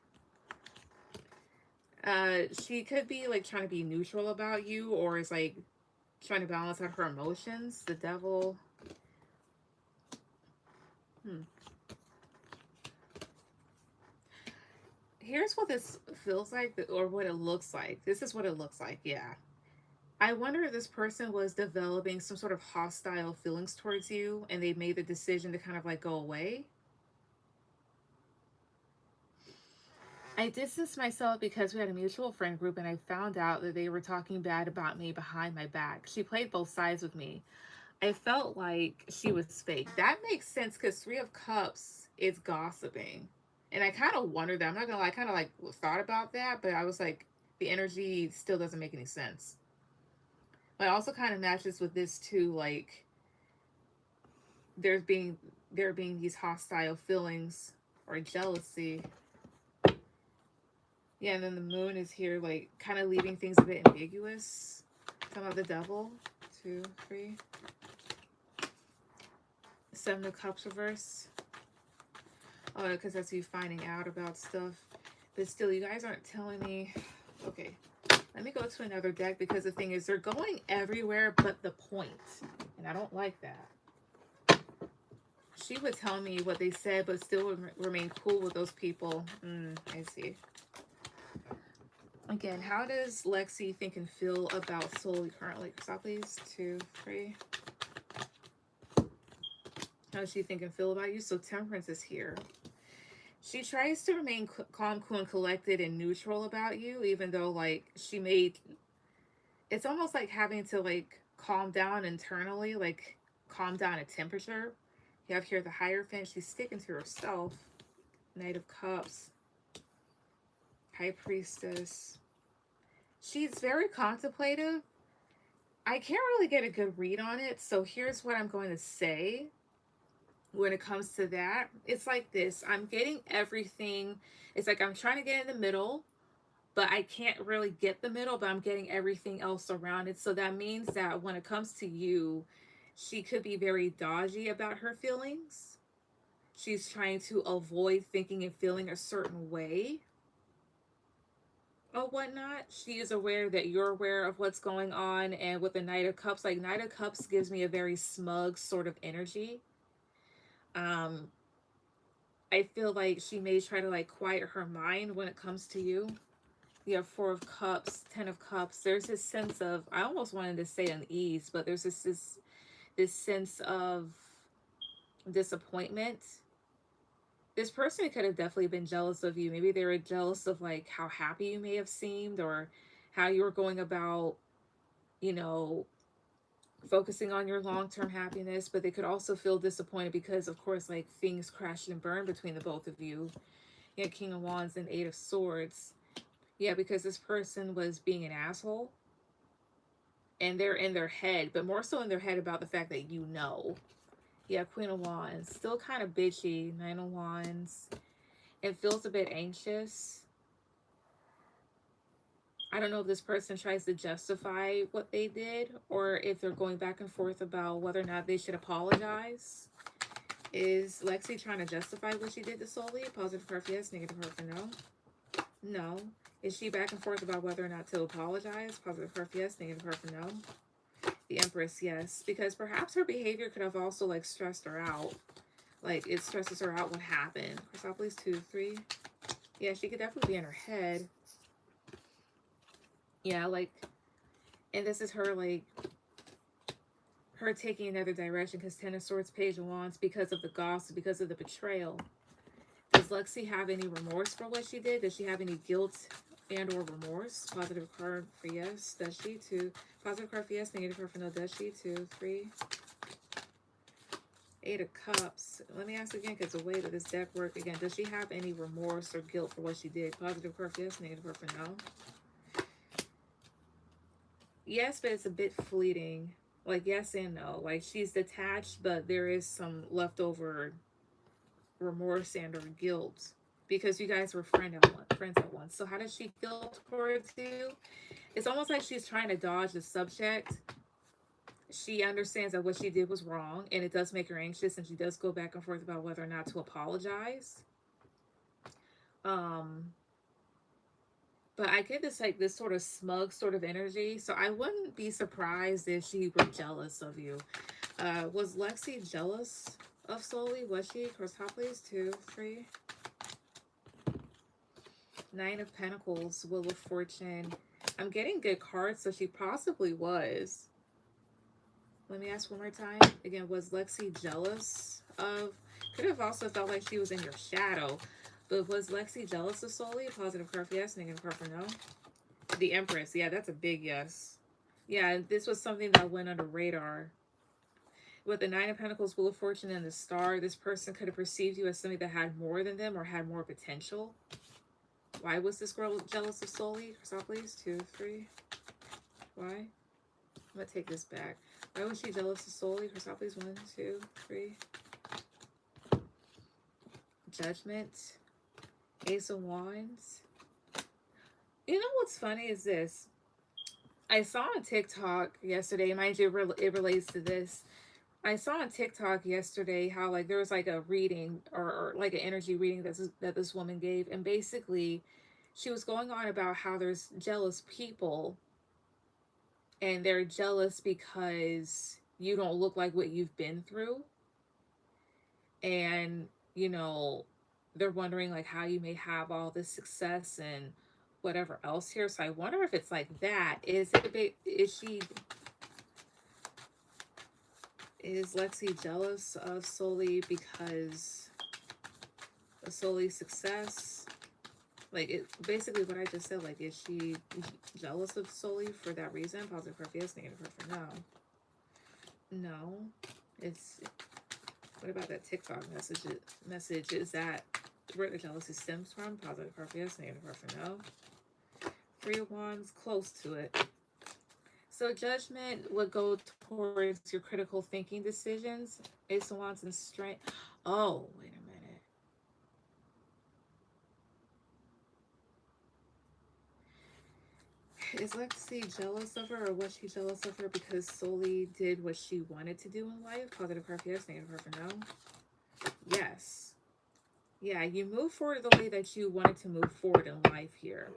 She could be like trying to be neutral about you, or is like trying to balance out her emotions. The Devil. Here's what this feels like, or what it looks like. This is what it looks like, yeah. I wonder if this person was developing some sort of hostile feelings towards you, and they made the decision to kind of like go away. I distanced myself because we had a mutual friend group, and I found out that they were talking bad about me behind my back. She played both sides with me. I felt like she was fake. That makes sense, because 3 of Cups is gossiping. And I kind of wondered that. I'm not gonna lie, I kind of like thought about that, but I was like, the energy still doesn't make any sense. But it also kind of matches with this too, like there being these hostile feelings or jealousy. Yeah, and then the Moon is here, like kind of leaving things a bit ambiguous. Talking about the Devil. 2, 3. 7 of Cups reverse. Oh, because that's you finding out about stuff. But still, you guys aren't telling me. Okay, let me go to another deck, because the thing is, they're going everywhere but the point. And I don't like that. She would tell me what they said, but still remain cool with those people. I see. Again, how does Lexi think and feel about Sully currently? Stop, please. 2, 3. How does she think and feel about you? So Temperance is here. She tries to remain calm, cool, and collected and neutral about you, even though, like, it's almost like having to, like, calm down internally, like, calm down a temperature. You have here the Hierophant. She's sticking to herself. Knight of Cups. High Priestess. She's very contemplative. I can't really get a good read on it, so here's what I'm going to say. When it comes to that, it's like this. I'm getting everything. It's like I'm trying to get in the middle, but I can't really get the middle, but I'm getting everything else around it. So that means that when it comes to you, she could be very dodgy about her feelings. She's trying to avoid thinking and feeling a certain way or whatnot. She is aware that you're aware of what's going on. And with the Knight of Cups, like Knight of Cups gives me a very smug sort of energy. Um, I feel like she may try to like quiet her mind when it comes to you. You have Four of Cups, Ten of Cups. There's this sense of, I almost wanted to say unease, but there's this sense of disappointment. This person could have definitely been jealous of you. Maybe they were jealous of like how happy you may have seemed, or how you were going about, you know, focusing on your long-term happiness. But they could also feel disappointed because, of course, like things crashed and burned between the both of you. You had King of Wands and Eight of Swords. Yeah, because this person was being an asshole, and they're in their head, but more so in their head about the fact that you know. Yeah, Queen of Wands, still kind of bitchy. Nine of Wands. It feels a bit anxious. I don't know if this person tries to justify what they did, or if they're going back and forth about whether or not they should apologize. Is Lexi trying to justify what she did to Sully? Positive for yes, negative for no. No. Is she back and forth about whether or not to apologize? Positive for yes, negative for no. The Empress, yes. Because perhaps her behavior could have also like stressed her out. Like it stresses her out what happened. Chrysopolis 2, 3. Yeah, she could definitely be in her head. Yeah, like, and this is her like her taking another direction, because Ten of Swords, Page of Wands, because of the gossip, because of the betrayal. Does Lexi have any remorse for what she did? Does she have any guilt and or remorse? Positive card for yes. Does she? 2. Positive card for yes. Negative card for no. Does she? 2, 3. Eight of Cups. Let me ask again, because the way that this deck works again. Does she have any remorse or guilt for what she did? Positive card for yes. Negative card for no. Yes, but it's a bit fleeting. Like yes and no. Like she's detached, but there is some leftover remorse and or guilt, because you guys were friends at once. So how does she feel towards you? It's almost like she's trying to dodge the subject. She understands that what she did was wrong, and it does make her anxious, and she does go back and forth about whether or not to apologize. But I get this like this sort of smug sort of energy, so I wouldn't be surprised if she were jealous of you. Was Lexi jealous of Sully? Was she? Cross top please. 2, 3. Nine of Pentacles, Wheel of Fortune. I'm getting good cards, so she possibly was. Let me ask one more time. Again, was Lexi jealous of... Could have also felt like she was in your shadow. But was Lexi jealous of Sully? Positive card for yes, negative card for no. The Empress. Yeah, that's a big yes. Yeah, this was something that went under radar. With the Nine of Pentacles, Wheel of Fortune, and the Star, this person could have perceived you as something that had more than them or had more potential. Why was this girl jealous of Sully? Chrysopolis, 2, 3. Why? I'm going to take this back. Why was she jealous of Sully? Chrysopolis, 1, 2, 3. Judgment. Ace of Wands. You know what's funny is this. I saw on TikTok yesterday, mind you, it relates to this. I saw on TikTok yesterday how like there was like a reading or like an energy reading that this woman gave, and basically she was going on about how there's jealous people, and they're jealous because you don't look like what you've been through, and you know they're wondering like how you may have all this success and whatever else here. So I wonder if it's like that. Is Lexi jealous of Sully because of Sully's success? Like, it basically what I just said. Like, is she jealous of Sully for that reason? Positive for yes, negative for no. No. It's... What about that TikTok message? Is that where the jealousy stems from? Positive for yes, negative for no. 3 of Wands, close to it. So Judgment would go towards your critical thinking decisions. Ace of Wands and Strength. Oh, wait a minute. is Lexi jealous of her, or was she jealous of her because Soli did what she wanted to do in life? Positive card for yes, negative card for no. Yes. Yeah, you move forward the way that you wanted to move forward in life here.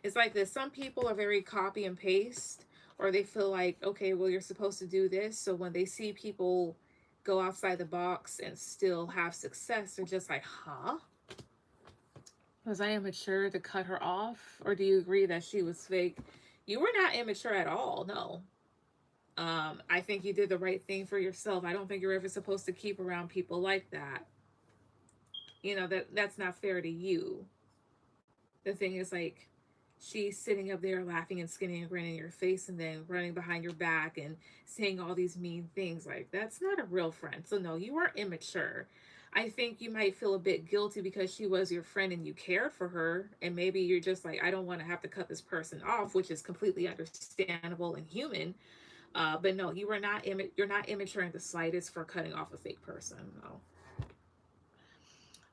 It's like this. Some people are very copy and paste, or they feel like, okay, well, you're supposed to do this. So when they see people go outside the box and still have success, they're just like, huh? Was I immature to cut her off? Or do you agree that she was fake? You were not immature at all, no. I think you did the right thing for yourself. I don't think you're ever supposed to keep around people like that. You know, that's not fair to you. The thing is, like, she's sitting up there laughing and skinning and grinning in your face and then running behind your back and saying all these mean things. Like, that's not a real friend. So no, you are immature. I think you might feel a bit guilty because she was your friend and you cared for her, and maybe you're just like, I don't want to have to cut this person off, which is completely understandable and human. But no, you're not immature in the slightest for cutting off a fake person. No.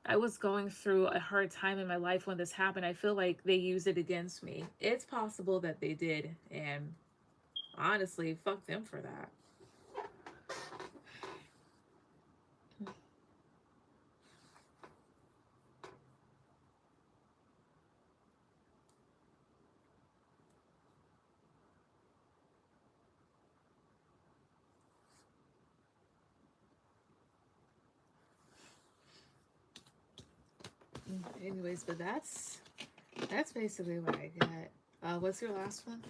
I was going through a hard time in my life when this happened. I feel like they used it against me. It's possible that they did, and honestly, fuck them for that. Anyways, but that's basically what I got. What's your last one?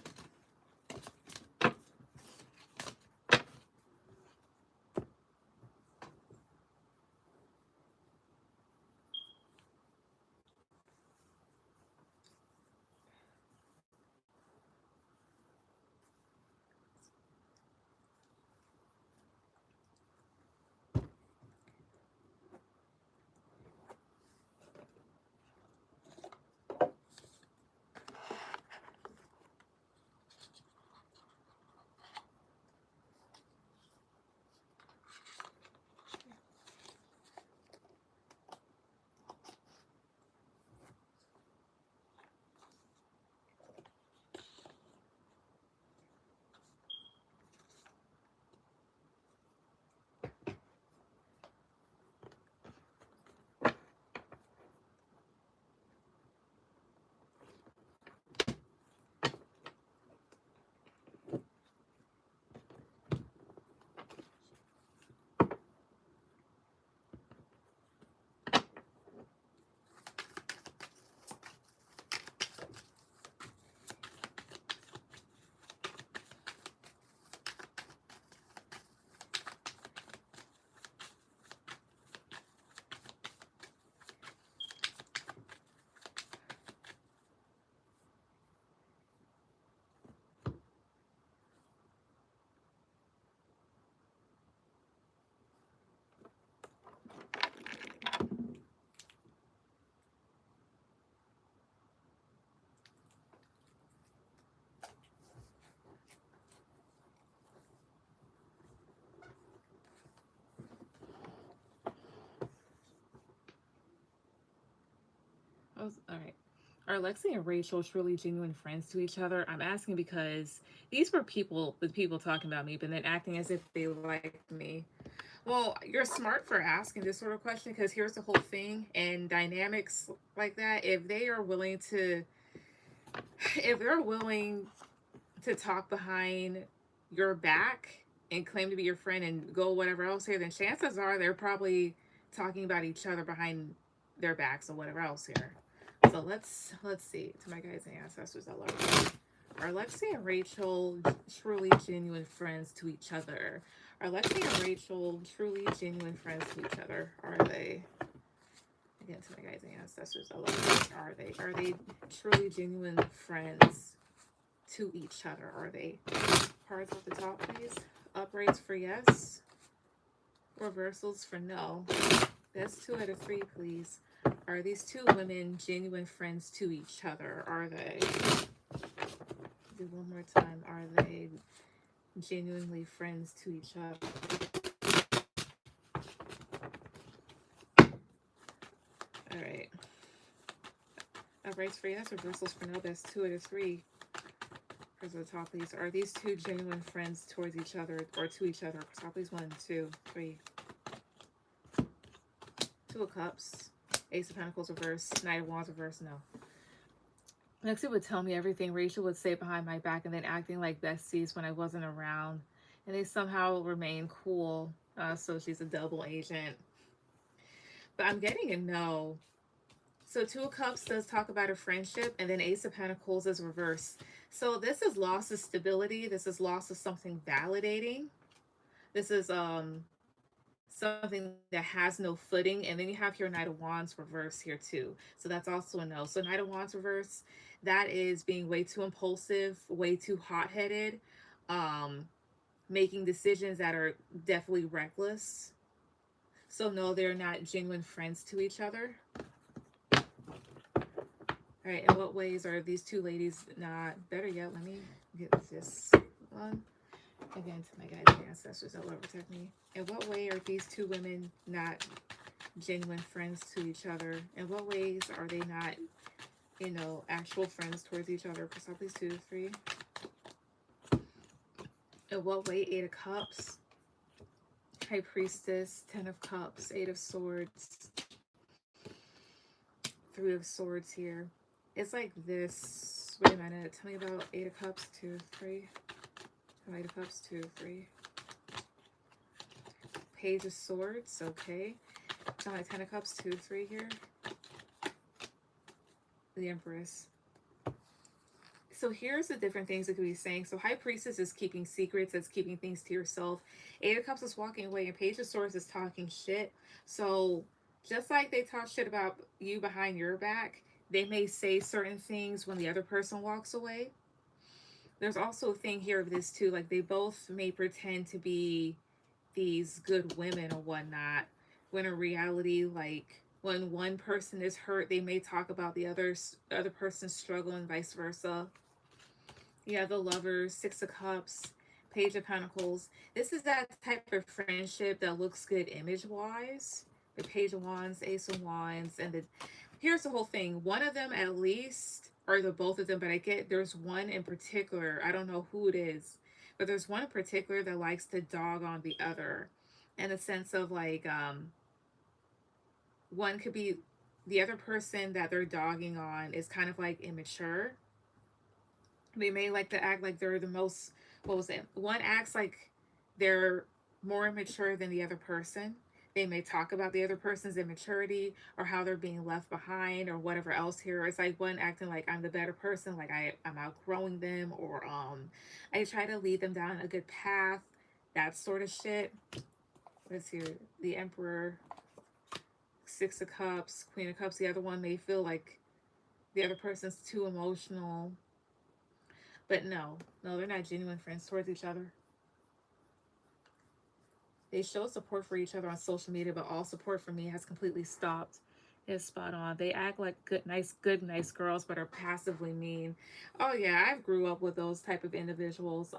All right. Are Lexi and Rachel truly genuine friends to each other? I'm asking because these were the people talking about me, but then acting as if they like me. Well, you're smart for asking this sort of question because here's the whole thing and dynamics like that. If they're willing to talk behind your back and claim to be your friend and go whatever else here, then chances are they're probably talking about each other behind their backs or whatever else here. So let's see. To my guys and ancestors, I love you. Are Lexi and Rachel truly genuine friends to each other? Are Lexi and Rachel truly genuine friends to each other? Are they? Again, to my guys and ancestors, I love you. Are they truly genuine friends to each other? Are they? Cards at the top, please. Uprights for yes. Reversals for no. That's 2 out of 3, please. Are these two women genuine friends to each other? Are they? Do one more time. Are they genuinely friends to each other? All right. Uprights for yes, reversals for no. That's 2 out of 3. cards at the top, please. Are these two genuine friends towards each other or to each other? Top, please. 1, 2, 3. 2 of Cups. Ace of Pentacles reverse. Knight of Wands reverse. No. Next, it would tell me everything Rachel would say behind my back and then acting like besties when I wasn't around. And they somehow remain cool. So she's a double agent. But I'm getting a no. So 2 of Cups does talk about a friendship, and then Ace of Pentacles is reverse. So this is loss of stability. This is loss of something validating. This is something that has no footing. And then you have your Knight of Wands reverse here too. So that's also a no. So Knight of Wands reverse, that is being way too impulsive, way too hot-headed, making decisions that are definitely reckless. So no, they're not genuine friends to each other. All right, in what ways are these two ladies not? Better yet, let me get this one. Again, to my guides and ancestors that will protect me. In what way are these two women not genuine friends to each other? In what ways are they not, you know, actual friends towards each other? Crystal, please, 2, 3. In what way? 8 of Cups. High Priestess, 10 of Cups, 8 of Swords, 3 of Swords here. It's like this. Wait a minute. Tell me about 8 of Cups, 2, 3. 8 of Cups, 2, 3. Page of Swords. Okay. Tell me 10 of Cups, 2, 3 here. The Empress. So here's the different things it could be saying. So High Priestess is keeping secrets. It's keeping things to yourself. 8 of Cups is walking away. And Page of Swords is talking shit. So just like they talk shit about you behind your back, they may say certain things when the other person walks away. There's also a thing here of this too. Like they both may pretend to be these good women or whatnot. When in reality, like when one person is hurt, they may talk about the other person's struggle and vice versa. Yeah, the Lovers, 6 of Cups, Page of Pentacles. This is that type of friendship that looks good image-wise. The Page of Wands, Ace of Wands, and here's the whole thing. One of them at least, or the both of them, but there's one in particular. I don't know who it is, but there's one in particular that likes to dog on the other, in the sense of like, one could be the other person that they're dogging on is kind of like immature. They may like to act like they're the most, what was it? One acts like they're more immature than the other person. They may talk about the other person's immaturity or how they're being left behind or whatever else here. It's like one acting like I'm the better person, like I'm outgrowing them, or I try to lead them down a good path, that sort of shit. Let's see, the Emperor, 6 of Cups, Queen of Cups. The other one may feel like the other person's too emotional. But no, they're not genuine friends towards each other. They show support for each other on social media, but all support for me has completely stopped. It's spot on. They act like good, nice girls, but are passively mean. Oh yeah, I grew up with those type of individuals.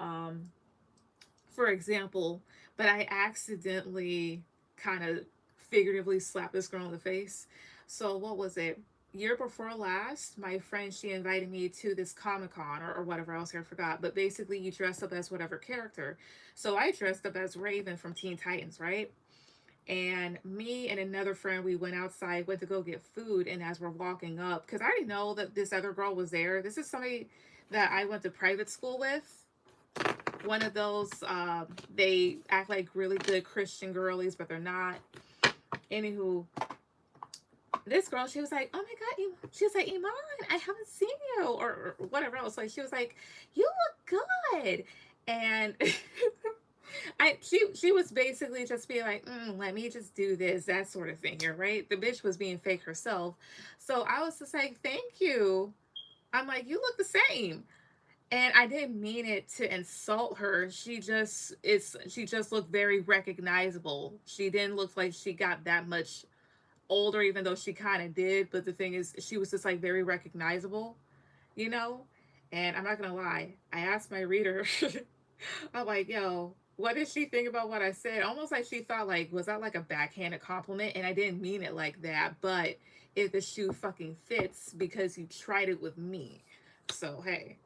For example, but I accidentally kind of figuratively slapped this girl in the face. So what was it? Year before last, my friend, she invited me to this Comic-Con or whatever else, I forgot. But basically you dress up as whatever character. So I dressed up as Raven from Teen Titans, right? And me and another friend, we went outside, went to go get food. And as we're walking up, because I already know that this other girl was there. This is somebody that I went to private school with. One of those, they act like really good Christian girlies, but they're not. Anywho, this girl, she was like, oh my God, she was like, Iman, I haven't seen you, or whatever else. Like, she was like, you look good. And she was basically just being like, let me just do this, that sort of thing here, right? The bitch was being fake herself. So I was just like, thank you. I'm like, you look the same. And I didn't mean it to insult her. She just looked very recognizable. She didn't look like she got that much older, even though she kind of did. But the thing is, she was just like very recognizable, you know? And I'm not gonna lie, I asked my reader, I'm like, yo, what did she think about what I said? Almost like she thought, like, was that like a backhanded compliment? And I didn't mean it like that. But if the shoe fucking fits because you tried it with me. So, hey.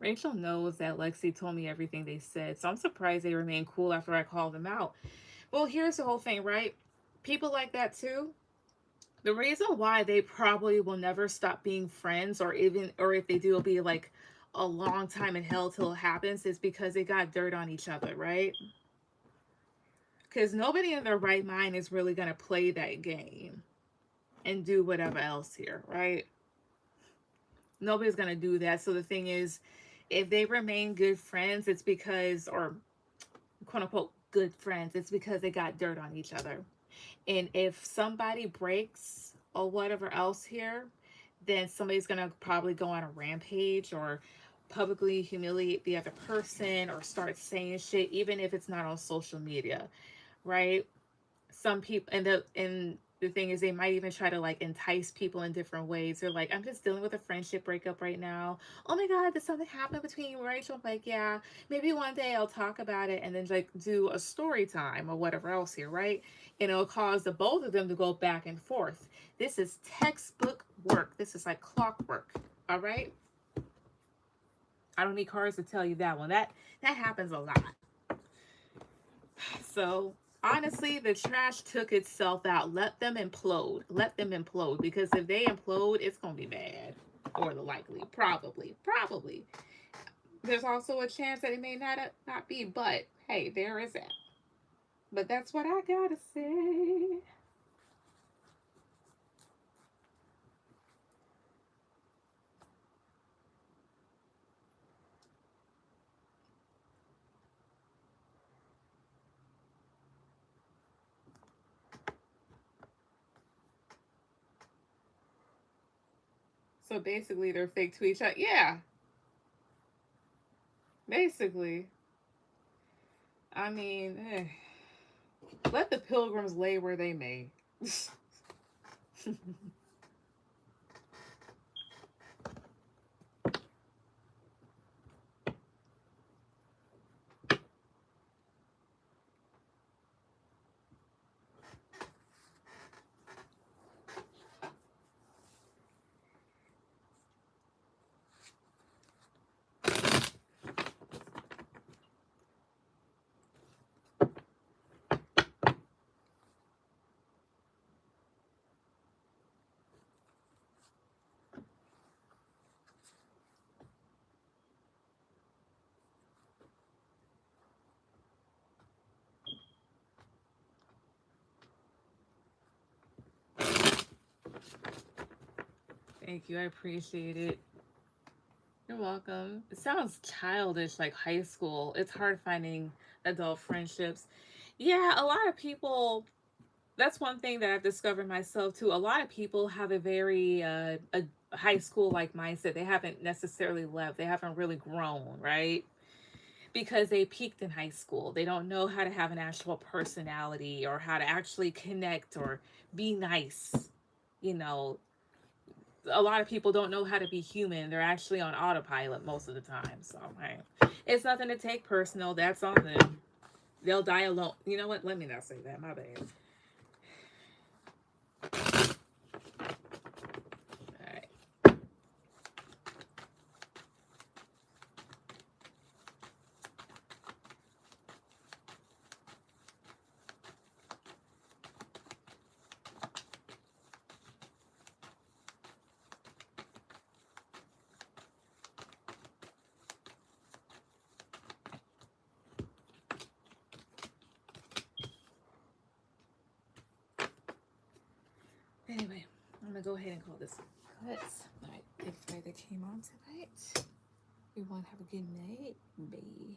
Rachel knows that Lexi told me everything they said, so I'm surprised they remain cool after I called them out. Well, here's the whole thing, right? People like that too. The reason why they probably will never stop being friends, or even, or if they do, it'll be like a long time in hell till it happens, is because they got dirt on each other, right? Because nobody in their right mind is really gonna play that game and do whatever else here, right? Nobody's gonna do that. So the thing is, if they remain good friends, it's because, or quote unquote good friends, it's because they got dirt on each other. And if somebody breaks or whatever else here, then somebody's gonna probably go on a rampage or publicly humiliate the other person or start saying shit, even if it's not on social media, right? Some people, and the thing is, they might even try to like entice people in different ways. They're like, I'm just dealing with a friendship breakup right now. Oh my god, did something happen between you and Rachel? I'm like, yeah, maybe one day I'll talk about it, and then like do a story time or whatever else here, right? And it'll cause the both of them to go back and forth. This is textbook work. This is like clockwork. All right. I don't need cards to tell you that one. That happens a lot. So honestly, the trash took itself out. Let them implode. Let them implode, because if they implode, it's gonna be bad. Or the likely, probably. There's also a chance that it may not be, but hey, there is that. But that's what I gotta say. So basically, they're fake to each other. Yeah, basically. I mean, let the pilgrims lay where they may. Thank you. I appreciate it. You're welcome. It sounds childish, like high school. It's hard finding adult friendships. Yeah, a lot of people. That's one thing that I've discovered myself too. A lot of people have a very a high school like mindset. They haven't necessarily left. They haven't really grown, right? Because they peaked in high school. They don't know how to have an actual personality or how to actually connect or be nice. You know, a lot of people don't know how to be human. They're actually on autopilot most of the time. So, hey, it's nothing to take personal. That's on them. They'll die alone. You know what? Let me not say that. My bad. All right. Anyway, I'm gonna go ahead and call this cuts. All right. Thanks for that came on tonight. Everyone have a good night. Bye.